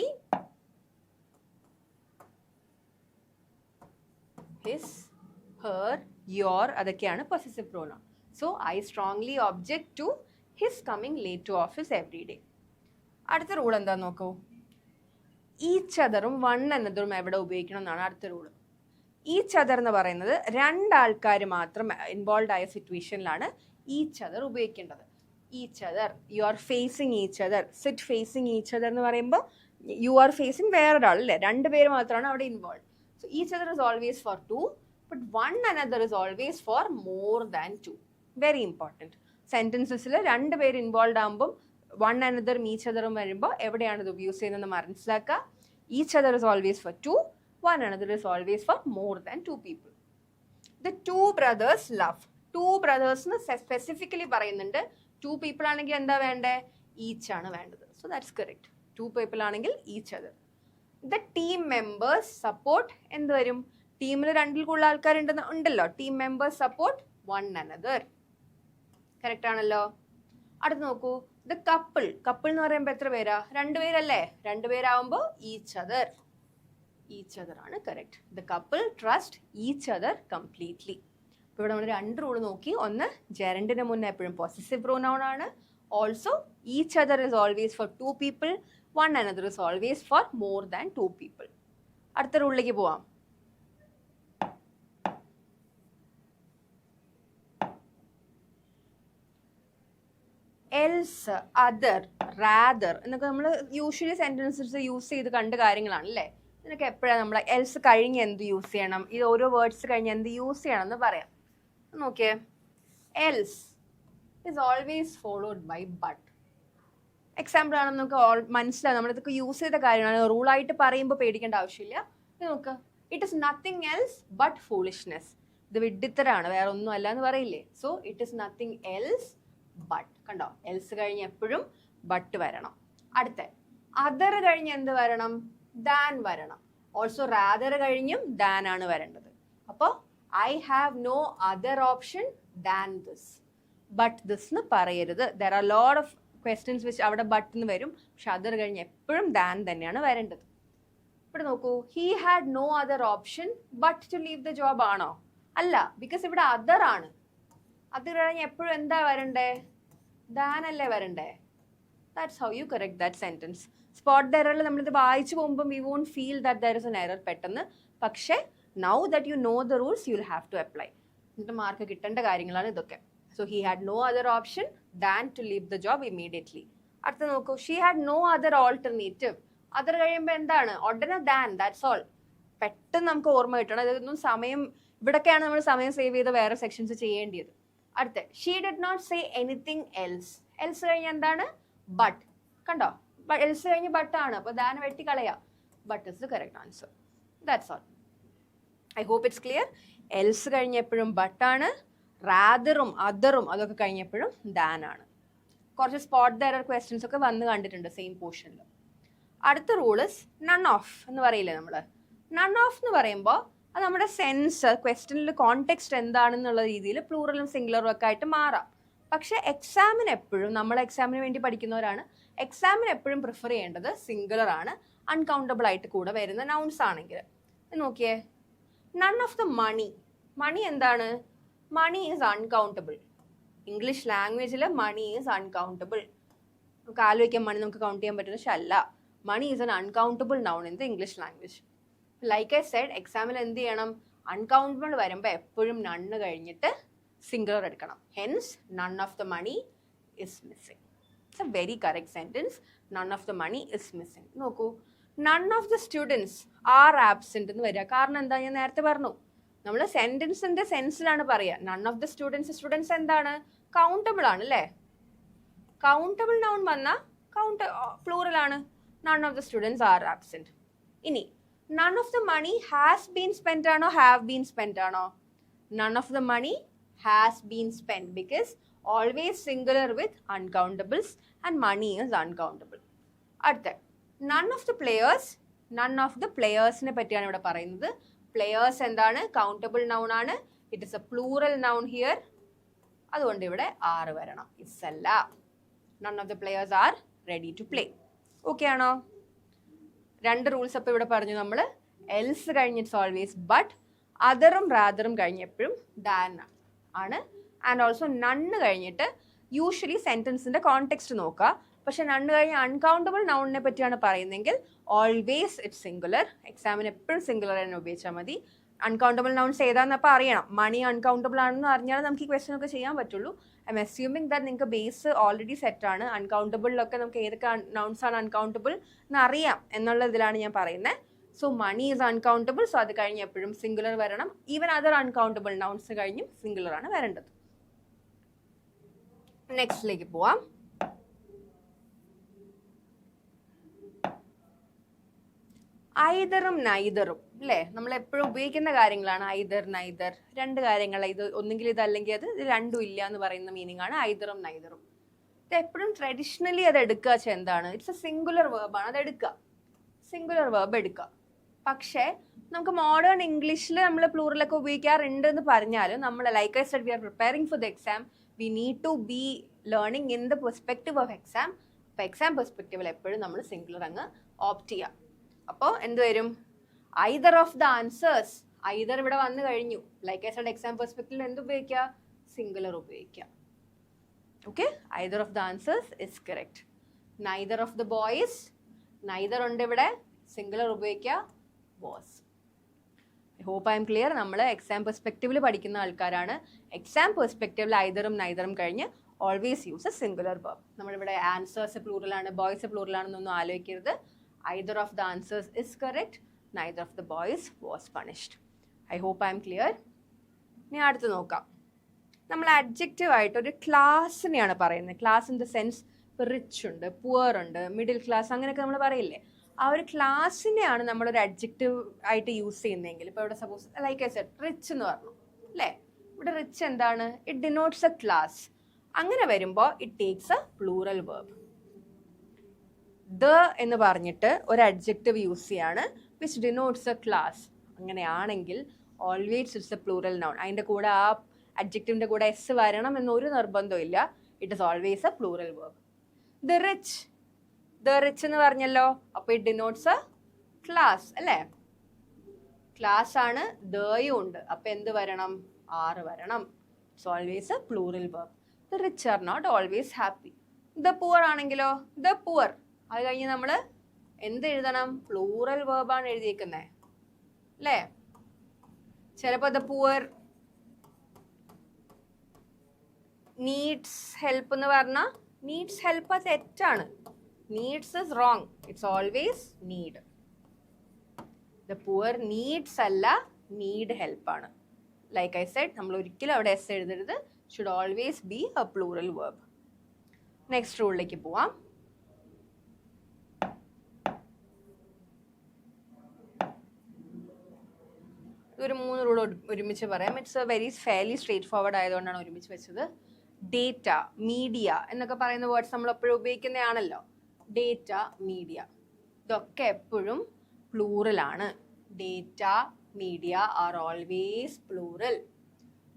his, her, your, അതൊക്കെയാണ് possessive pronoun. So I strongly object to his coming late to office every day. അടുത്ത റൂൾ എന്താ നോക്കൂ. ഈച്ച് അതറും വൺ അനദറും എവിടെ ഉപയോഗിക്കണം എന്നാണ് അടുത്ത റൂള്. ഈച്ച് അതർ എന്ന് പറയുന്നത് രണ്ടാൾക്കാർ മാത്രം ഇൻവോൾവ് ആയ സിറ്റുവേഷനിലാണ് ഈച്ച് അതർ ഉപയോഗിക്കേണ്ടത്. Each other, you are facing each other, sit facing each other എന്ന് പറയുമ്പോൾ യു ആർ ഫേസിങ് വേറൊരാൾ അല്ലേ, രണ്ടുപേര് മാത്രമാണ് അവിടെ involve. So each other is always for two, but one another is always for more than two. Very important. സെൻറ്റൻസസിൽ രണ്ടുപേര് involve ആകുമ്പം വൺ അനദറും ഈച്ച് അതറും വരുമ്പോൾ എവിടെയാണ് ഇത് യൂസ് ചെയ്യുന്നതെന്ന് മനസ്സിലാക്കുക. Each other is always for two, one another is always for more than two people. The two brothers love. Two brothers എന്ന് specifically പറയുന്നുണ്ട്. Two people ആണെങ്കിൽ എന്താ വേണ്ടേ? ഈച്ച് ആണ് വേണ്ടത്. So that's correct. Two people ആണെങ്കിൽ each other. The team members support എന്ത് വരും? ടീമിൽ രണ്ടിൽ കൂടുതൽ ആൾക്കാരുണ്ടല്ലോ. Team members support one another. Correct ആണല്ലോ. അടുത്ത് നോക്കൂ, the couple. കപ്പിൾ എന്ന് പറയുമ്പോൾ എത്ര പേരാ? രണ്ടുപേരല്ലേ? രണ്ടുപേരാവുമ്പോൾ ഈച്ച് അതർ. ഈച്ച് അതർ ആണ് correct. The couple trust each other completely. ഇപ്പോൾ ഇവിടെ നമ്മൾ രണ്ട് റൂൾ നോക്കി. ഒന്ന്, ജെറൻഡിന് മുന്നേ എപ്പോഴും പൊസസീവ് പ്രൊനൗൺ ആണ്. Also each other is always for two people, one another is always for more than two people. അടുത്ത റൂളിലേക്ക് പോവാം. എൽസ്, അതർ, റാദർ എന്നൊക്കെ നമ്മൾ യൂഷ്വലി സെന്റൻസസ് യൂസ് ചെയ്ത് കണ്ട കാര്യങ്ങളാണ് അല്ലേ. ഇതിനൊക്കെ എപ്പോഴാണ് നമ്മൾ എൽസ് കഴിഞ്ഞ് എന്ത് യൂസ് ചെയ്യണം, ഇത് ഓരോ വേർഡ്സ് കഴിഞ്ഞ് എന്ത് യൂസ് ചെയ്യണം എന്ന് പറയാം. നോക്കിയേ, else is always followed by but. Example ആണെന്ന് നമുക്ക് മനസ്സിലാവും. നമ്മളിതൊക്കെ യൂസ് ചെയ്ത കാര്യമാണ്. റൂളായിട്ട് പറയുമ്പോൾ പേടിക്കേണ്ട ആവശ്യമില്ല. ഇത് നോക്ക്, it is nothing else but foolishness. ഇത് വിഡ്ഢിത്തരാണ്, വേറെ ഒന്നും അല്ല എന്ന് പറയില്ലേ. So it is nothing else but. കണ്ടോ, എൽസ് കഴിഞ്ഞ് എപ്പോഴും ബട്ട് വരണം. അടുത്ത അതർ കഴിഞ്ഞ് എന്ത് വരണം? ദാൻ വരണം. ഓൾസോ റാദർ കഴിഞ്ഞും ദാൻ ആണ് വരേണ്ടത്. അപ്പോൾ I have no other option than this. But this എന്ന് പറയരുത്. There are lot of questions which അവിടെ ബട്ട് എന്ന് വരും. പക്ഷെ അതർ കഴിഞ്ഞ് എപ്പോഴും ദാൻ തന്നെയാണ് വരേണ്ടത്. ഇവിടെ നോക്കൂ, he had no other option but to leave the job ആണോ? അല്ല, ബിക്കോസ് ഇവിടെ അതർ ആണ്. അത് കഴിഞ്ഞ് എപ്പോഴും എന്താ വരണ്ടേ? ദാൻ അല്ലേ വരണ്ടേ? That's how you correct that sentence. Spot എററിൽ നമ്മളിത് വായിച്ചു പോകുമ്പോൾ we won't feel that there is an error പെട്ടെന്ന്. പക്ഷേ now that you know the rules you will have to apply. എന്നിട്ട് മാർക്ക് കിട്ടേണ്ട കാര്യങ്ങളാണ് ഇതൊക്കെ. So he had no other option than to leave the job immediately. അടുത്ത നോക്കൂ, she had no other alternative. Other കഴിയുമ്പോൾ എന്താണ്? ഉടനെ ദാൻ, ദാറ്റ്സ് ഓൾ. പെട്ടെന്ന് നമുക്ക് ഓർമ്മ കിട്ടണം. ഇതൊന്നും സമയം ഇവിടൊക്കെയാണ് നമ്മൾ സമയം സേവ് ചെയ്ത് വേറെ സെക്ഷൻസ് ചെയ്യേണ്ടത്. അടുത്ത she did not say anything else. Else കഴിഞ്ഞ എന്താണ്? ബട്ട്. കണ്ടോ, എൽസ് കഴിഞ്ഞ് ബട്ട് ആണ്, അപ്പോൾ ദാൻ വെട്ടിക്കളയാം. But is the correct answer. That's all. I hope it's clear. Else കഴിഞ്ഞപ്പോഴും ബട്ടാണ്, റാദറും അതറും അതൊക്കെ കഴിഞ്ഞപ്പോഴും ദാൻ ആണ്. കുറച്ച് സ്പോട്ട് ദ എറർ ക്വസ്റ്റ്യൻസ് ഒക്കെ വന്ന് കണ്ടിട്ടുണ്ട് സെയിം പോർഷനിൽ. അടുത്ത റൂൾ ഇസ് നൺ ഓഫ് എന്ന് പറയില്ലേ നമ്മൾ. നൺ ഓഫ് എന്ന് പറയുമ്പോൾ അത് നമ്മുടെ സെൻസ് ക്വസ്റ്റ്യനിൽ കോണ്ടെക്സ്റ്റ് എന്താണെന്നുള്ള രീതിയിൽ പ്ലൂറലും സിംഗുലറും ഒക്കെ ആയിട്ട് മാറാം. പക്ഷേ എക്സാമിന് എപ്പോഴും, നമ്മൾ എക്സാമിന് വേണ്ടി പഠിക്കുന്നവരാണ്, എക്സാമിന് എപ്പോഴും പ്രിഫർ ചെയ്യേണ്ടത് സിംഗുലർ ആണ്, അൺകൗണ്ടബിൾ ആയിട്ട് കൂടെ വരുന്ന നൗൺസ് ആണെങ്കിൽ. നോക്കിയേ, none of the money. Money എന്താണ്? Money is uncountable. ഇംഗ്ലീഷ് ലാംഗ്വേജിൽ മണി ഈസ് അൺകൗണ്ടബിൾ. നമുക്ക് ആലോചിക്കാൻ മണി നമുക്ക് കൗണ്ട് ചെയ്യാൻ പറ്റുന്ന, പക്ഷെ അല്ല. Money is an uncountable noun in the English language. Like I said, എക്സാമിൽ എന്ത് ചെയ്യണം? അൺകൗണ്ടബിൾ വരുമ്പോൾ എപ്പോഴും നണ്ണ് കഴിഞ്ഞിട്ട് സിംഗുലർ എടുക്കണം. Hence none of the money is missing. It's a very correct sentence. None of the money is missing. നോക്കൂ, none of the students are absent എന്ന് വരിക. കാരണം എന്താ, ഞാൻ നേരത്തെ പറഞ്ഞു, നമ്മൾ സെന്റൻസിന്റെ സെൻസിലാണ് പറയുക. None of the students, students എന്താണ്? കൗണ്ടബിൾ ആണ് അല്ലേ? കൗണ്ടബിൾ നൗൺ വന്നാൽ പ്ലൂറൽ ആണ്. None of the students are absent. ഇനി none of the money has been spend ആണോ ഹാവ് ബീൻ സ്പെൻഡ് ആണോ? None of the money has been spend because always singular with uncountables and money is uncountable. അടുത്ത none of the players. None of the പ്ലെയേഴ്സിനെ പറ്റിയാണ് ഇവിടെ പറയുന്നത്. Players എന്താണ്? Countable noun ആണ്. It is a plural noun here. അതുകൊണ്ട് ഇവിടെ are വരണം. ഇറ്റ്സ് അല്ല. None of the players are ready to play. Okay ആണോ? രണ്ട് റൂൾസ് അപ്പോൾ ഇവിടെ പറഞ്ഞു നമ്മൾ. എൽസ് കഴിഞ്ഞിട്ട് ഓൾവേസ് ബട്ട്, അതറും റാദറും കഴിഞ്ഞപ്പോഴും ദാൻ ആണ്. ആൻഡ് ഓൾസോ നണ്ണ് കഴിഞ്ഞിട്ട് യൂഷ്വലി സെൻറ്റൻസിൻ്റെ കോണ്ടെക്സ്റ്റ് നോക്കുക. പക്ഷെ നണ്ണ് കഴിഞ്ഞ് അൺകൗണ്ടബിൾ നൗണിനെ പറ്റിയാണ് പറയുന്നതെങ്കിൽ ഓൾവേസ് ഇറ്റ്സ് സിംഗുലർ. എക്സാമിന് എപ്പോഴും സിംഗുലർ തന്നെ ഉപയോഗിച്ചാൽ മതി. അൺകൗണ്ടബിൾ നൗൺസ് ഏതാണെന്നപ്പോൾ അറിയണം. മണി അൺകൗണ്ടബിൾ ആണെന്ന് അറിഞ്ഞാൽ നമുക്ക് ഈ ക്വസ്റ്റ്യൻ ഒക്കെ ചെയ്യാൻ പറ്റുള്ളൂ. ഐ എം അസ്യൂമിങ് ദാറ്റ് നിങ്ങൾക്ക് ബേസ് ഓൾറെഡി സെറ്റാണ്. അൺകൗണ്ടബിളിലൊക്കെ നമുക്ക് ഏതൊക്കെ നൗൺസ് ആണ് അൺകൗണ്ടബിൾ എന്ന് അറിയാം എന്നുള്ള ഇതിലാണ് ഞാൻ പറയുന്നത്. So money is uncountable. So അത് കഴിഞ്ഞ് എപ്പോഴും സിംഗുലർ വരണം. ഈവൻ അതർ അൺകൗണ്ടബിൾ നൗൺസ് കഴിഞ്ഞും സിംഗുലർ ആണ് വരേണ്ടത്. നെക്സ്റ്റിലേക്ക് പോവാം. ഐദറും നൈദറും അല്ലേ, നമ്മൾ എപ്പോഴും ഉപയോഗിക്കുന്ന കാര്യങ്ങളാണ്. ഐദർ നൈദർ, രണ്ട് കാര്യങ്ങൾ. ഇത് ഒന്നെങ്കിൽ ഇത് അല്ലെങ്കിൽ അത്, ഇത് രണ്ടും ഇല്ല എന്ന് പറയുന്ന മീനിങ് ആണ് ഐദറും നൈദറും. ഇത് എപ്പോഴും ട്രഡീഷണലി അത് എടുക്കുക വെച്ചാൽ എന്താണ്? ഇറ്റ്സ് എ സിംഗുലർ വേർബാണ്. അത് എടുക്കുക, സിംഗുലർ വേർബ് എടുക്കുക. പക്ഷേ നമുക്ക് മോഡേൺ ഇംഗ്ലീഷിൽ നമ്മൾ പ്ലൂറലൊക്കെ ഉപയോഗിക്കാറുണ്ട് എന്ന് പറഞ്ഞാലും നമ്മൾ, like I said, we are preparing for the exam. We need to be learning in the perspective of exam. അപ്പോൾ എക്സാം പെർസ്പെക്റ്റീവിൽ എപ്പോഴും നമ്മൾ സിംഗുലർ അങ്ങ് ഓപ്റ്റ് ചെയ്യാം. അപ്പോൾ എന്ത് വരും? Either of the answers. Either ഇവിടെ വന്നു കഴിഞ്ഞു. ലൈക്ക് ഐ സെഡ്, എക്സാം പെർസ്പെക്റ്റീവിൽ എന്ത് ഉപയോഗിക്കുക? സിംഗുലർ ഉപയോഗിക്കുക. Okay, either of the answers is correct. Neither of the boys, neither ഉണ്ട് ഇവിടെ, സിംഗുലർ ഉപയോഗിക്കുക, both. I hope I am clear. നമ്മൾ എക്സാം പെർസ്പെക്റ്റീവിൽ പഠിക്കുന്ന ആൾക്കാരാണ്. എക്സാം പെർസ്പെക്റ്റീവിൽ ഐദറും നൈദറും കഴിഞ്ഞ് always use a singular verb. നമ്മളിവിടെ ആൻസേഴ്സ് പ്ലൂറലാണ്, ബോയ്സ് പ്ലൂറലാണെന്നൊന്നും ആലോചിക്കരുത്. Either of the answers is correct. Neither of the boys was punished. I hope I am clear. ഇനി അടുത്ത് നോക്കാം. നമ്മൾ അഡ്ജക്റ്റീവ് ആയിട്ട് ഒരു ക്ലാസ്സിനെയാണ് പറയുന്നത്. ക്ലാസ് ഇൻ ദ സെൻസ്, ഇപ്പോൾ റിച്ച് ഉണ്ട്, പുവർ ഉണ്ട്, മിഡിൽ ക്ലാസ്, അങ്ങനെയൊക്കെ നമ്മൾ പറയില്ലേ. ആ ഒരു ക്ലാസ്സിനെയാണ് നമ്മളൊരു അഡ്ജക്റ്റീവ് ആയിട്ട് യൂസ് ചെയ്യുന്നതെങ്കിൽ, ഇപ്പോൾ ഇവിടെ suppose like I said rich എന്ന് പറഞ്ഞു അല്ലേ. ഇവിടെ റിച്ച് എന്താണ്? It denotes a class. അങ്ങനെ വരുമ്പോൾ it takes a plural verb. The എന്ന് പറഞ്ഞിട്ട് ഒരു അഡ്ജക്റ്റീവ് യൂസ് ചെയ്യാണ് വിച്ച് ഡിനോട്ട്സ് എ ക്ലാസ്. അങ്ങനെയാണെങ്കിൽ always it's a plural noun. അതിൻ്റെ കൂടെ ആ അഡ്ജക്റ്റീവിൻ്റെ കൂടെ എസ് വരണം എന്നൊരു നിർബന്ധമില്ല. It is always a plural verb. The rich, the rich എന്ന് പറഞ്ഞല്ലോ, അപ്പോൾ ഇറ്റ് ഡിനോട്ട്സ് എ ക്ലാസ് അല്ലേ. ക്ലാസ് ആണ്, ദയും ഉണ്ട്, അപ്പോൾ എന്ത് വരണം? ആറ് വരണം. It's always a plural verb. The rich are not always happy. The poor ആണെങ്കിലോ, ദ പുവർ. അത് കഴിഞ്ഞ് നമ്മൾ എന്ത് എഴുതണം? പ്ലൂറൽ വേർബാണ് എഴുതിയിരിക്കുന്നത് അല്ലേ. ചിലപ്പോൾ ദ പുവർ നീഡ്സ് ഹെൽപ്പ് എന്ന് പറഞ്ഞാൽ നീഡ്സ് ഹെൽപ്പ് തെറ്റാണ്. Needs is wrong. It's always need. The poor needs അല്ല, നീഡ് ഹെൽപ്പാണ്. ലൈക്ക് ഐ സെഡ് നമ്മൾ ഒരിക്കലും അവിടെ എസ് എഴുതരുത്. Should always be a plural verb. Next റൂളിലേക്ക് പോവാം. ഒരു 3 റൂൾ ഒരുമിച്ച് പറയാം. It's a very fairly straightforward ആയതുകൊണ്ടാണ് ഒരുമിച്ച് വെച്ചത്. ഡേറ്റ, മീഡിയ എന്നൊക്കെ പറയുന്ന വേർഡ്സ് നമ്മൾ എപ്പോഴും ഉപയോഗിക്കുന്നതാണല്ലോ. ഡേറ്റ, മീഡിയ ഇതൊക്കെ എപ്പോഴും പ്ലൂറലാണ്. Data, media are always plural.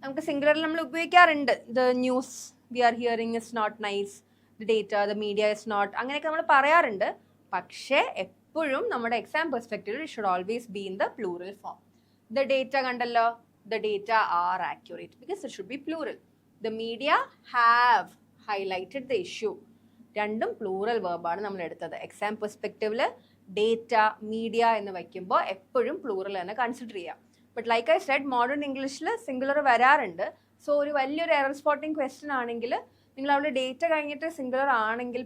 നമുക്ക് സിംഗുലറിൽ നമ്മൾ ഉപയോഗിക്കാറുണ്ട്. The news we are hearing is not nice, the data, the media is not, അങ്ങനെയൊക്കെ നമ്മൾ പറയാറുണ്ട്. പക്ഷേ എപ്പോഴും നമ്മുടെ എക്സാം പെർസ്പെക്റ്റീവിൽ it should always be in the plural form. The data കണ്ടല്ലോ, the data are accurate because it should be plural. The media have highlighted the issue. രണ്ടും plural വേർബാണ് നമ്മൾ എടുത്തത്. എക്സാം പെർസ്പെക്റ്റീവിൽ ഡേറ്റ, മീഡിയ എന്ന് വയ്ക്കുമ്പോൾ എപ്പോഴും പ്ലൂറൽ തന്നെ consider ചെയ്യാം. But like I said modern ഇംഗ്ലീഷിൽ സിംഗുലർ വരാറുണ്ട്. സോ ഒരു വലിയൊരു എറർ സ്പോട്ടിംഗ് ക്വസ്റ്റ്യൻ ആണെങ്കിൽ നിങ്ങൾ അവിടെ ഡേറ്റ കഴിഞ്ഞിട്ട് സിംഗുലർ ആണെങ്കിൽ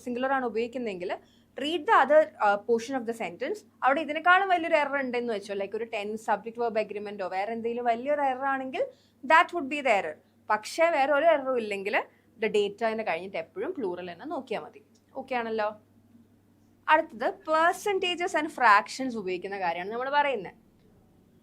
സിംഗുലർ ആണ് ഉപയോഗിക്കുന്നതെങ്കിൽ read the other portion of the sentence. അവിടെ ഇതിനേക്കാളും വലിയൊരു എറർ ഉണ്ടെന്ന് വെച്ചോ, ലൈക്ക് ഒരു ടെൻസ്, സബ്ജക്ട് വെർബ് എഗ്രിമെന്റോ വേറെ എന്തെങ്കിലും വലിയൊരു എറർ ആണെങ്കിൽ that would be the error. പക്ഷേ വേറെ ഒരു എററും ഇല്ലെങ്കിൽ ദ ഡേറ്റ കഴിഞ്ഞിട്ട് എപ്പോഴും പ്ലൂറൽ തന്നെ നോക്കിയാൽ മതി. ഓക്കെ ആണല്ലോ. അടുത്തത് പെർസെൻറ്റേജസ് ആൻഡ് ഫ്രാക്ഷൻസ് ഉപയോഗിക്കുന്ന കാര്യമാണ് നമ്മൾ പറയുന്നത്.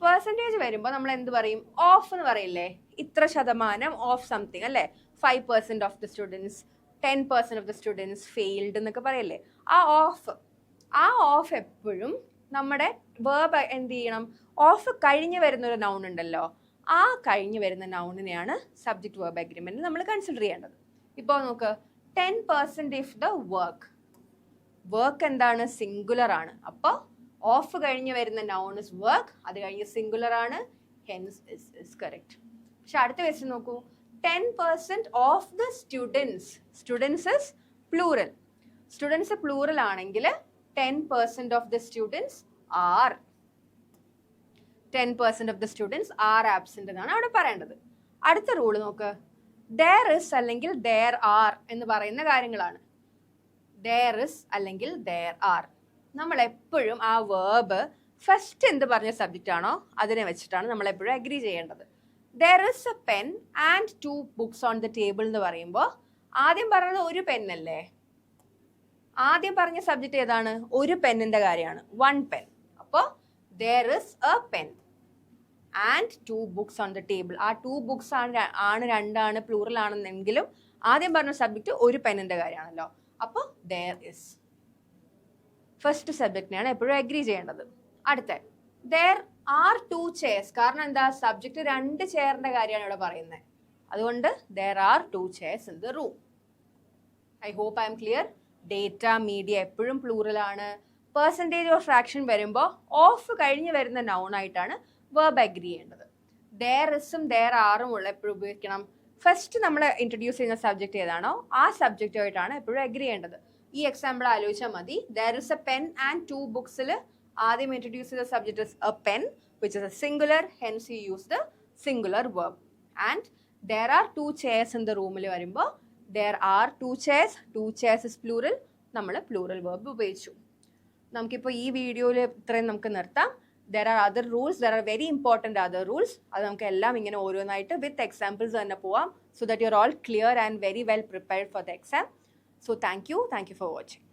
പെർസെൻറ്റേജ് വരുമ്പോൾ നമ്മൾ എന്ത് പറയും? ഓഫ് എന്ന് പറയില്ലേ? ഇത്ര ശതമാനം ഓഫ് സംതിങ് അല്ലേ? 5% of the students, 10% of the students failed എന്നൊക്കെ പറയല്ലേ? ആ ഓഫ് എപ്പോഴും നമ്മുടെ വേർബ് എന്ത് ചെയ്യണം? ഓഫ് കഴിഞ്ഞ് വരുന്ന ഒരു നൗൺ ഉണ്ടല്ലോ, ആ കഴിഞ്ഞ് വരുന്ന നൗണിനെയാണ് സബ്ജക്ട് വേർബ് എഗ്രിമെന്റ് നമ്മൾ കൺസിഡർ ചെയ്യേണ്ടത്. ഇപ്പോൾ നോക്ക്, 10% ഇഫ് ദ വർക്ക് എന്താണ്? സിംഗുലർ ആണ്. അപ്പോൾ ഓഫ് കഴിഞ്ഞ് വരുന്ന നൗൺ ഇസ് വർക്ക്, അത് കഴിഞ്ഞ് സിംഗുലർ ആണ്, ഹെൻസ് ഇസ് കറക്റ്റ്. പക്ഷെ അടുത്ത ക്വസ്റ്റ്യൻ നോക്കൂ, 10% of the students is plural. Students plural ആണെങ്കിൽ 10% of the students R 10% of the students are absent എന്നാണ് അവിടെ പറയേണ്ടത്. അടുത്ത റൂള് നോക്ക്, ദർ ഇസ് അല്ലെങ്കിൽ ദർ ആർ എന്ന് പറയുന്ന കാര്യങ്ങളാണ്. ദർ ഇസ് അല്ലെങ്കിൽ ദർ ആർ, നമ്മൾ എപ്പോഴും ആ വേർബ് ഫസ്റ്റ് എന്ത് പറഞ്ഞ സബ്ജക്റ്റ് ആണോ അതിനെ വെച്ചിട്ടാണ് നമ്മൾ എപ്പോഴും അഗ്രി ചെയ്യേണ്ടത്. There is A pen and 2 books on the table എന്ന് പറയുമ്പോൾ ആദ്യം പറഞ്ഞത് ഒരു പെന്നല്ലേ? ആദ്യം പറഞ്ഞ സബ്ജക്റ്റ് ഏതാണ്? ഒരു പെന്നിന്റെ കാര്യമാണ്, 1 പെൻ. അപ്പോൾ there is A pen and 2 books on the table. ആ 2 ബുക്സ് ആണ് രണ്ടാണ് പ്ലൂറൽ ആണെന്നെങ്കിലും ആദ്യം പറഞ്ഞ സബ്ജക്റ്റ് ഒരു പെന്നിന്റെ കാര്യമാണല്ലോ. അപ്പോൾ ദർ ഇസ് ഫസ്റ്റ് സബ്ജക്റ്റിനെയാണ് എപ്പോഴും അഗ്രി ചെയ്യേണ്ടത്. അടുത്ത ദർ ആർ 2 ചെയർസ്, കാരണം എന്താ? സബ്ജക്റ്റ് 2 ചെയറിന്റെ കാര്യമാണ് ഇവിടെ പറയുന്നത്. അതുകൊണ്ട് there are 2 chairs in the room. I hope I am clear. Data, media എപ്പോഴും പ്ലൂറൽ ആണ്. പെർസെൻറ്റേജ് ഓഫ് ഫ്രാക്ഷൻ വരുമ്പോൾ ഓഫ് കഴിഞ്ഞ് വരുന്ന നൗൺ ആയിട്ടാണ് വേർബ് അഗ്രി ചെയ്യേണ്ടത്. ദർ ഇസും ദർ ആറും ഉള്ള എപ്പോഴും ഉപയോഗിക്കണം. ഫസ്റ്റ് നമ്മൾ ഇൻട്രൊഡ്യൂസ് ചെയ്യുന്ന സബ്ജക്റ്റ് ഏതാണോ ആ സബ്ജക്റ്റുമായിട്ടാണ് എപ്പോഴും അഗ്രി ചെയ്യേണ്ടത്. ഈ എക്സാമ്പിൾ ആലോചിച്ചാൽ മതി. There is A pen and 2 ബുക്സിൽ ആദ്യം ഇൻട്രൊഡ്യൂസ് ചെയ്ത subject is A pen which is A singular, hence you use the singular verb. And there are 2 chairs in the റൂമിൽ വരുമ്പോൾ there are 2 chairs, 2 chairs is plural, നമ്മൾ plural verb ഉപയോഗിച്ചു. നമുക്കിപ്പോൾ ഈ വീഡിയോയിൽ ഇത്രയും നമുക്ക് നിർത്താം. There are other rules, there are very important other rules. അത് നമുക്ക് എല്ലാം ഇങ്ങനെ ഓരോന്നായിട്ട് വിത്ത് എക്സാമ്പിൾസ് തന്നെ പോവാം, so that you're all clear and very well prepared for the exam. So thank you for watching.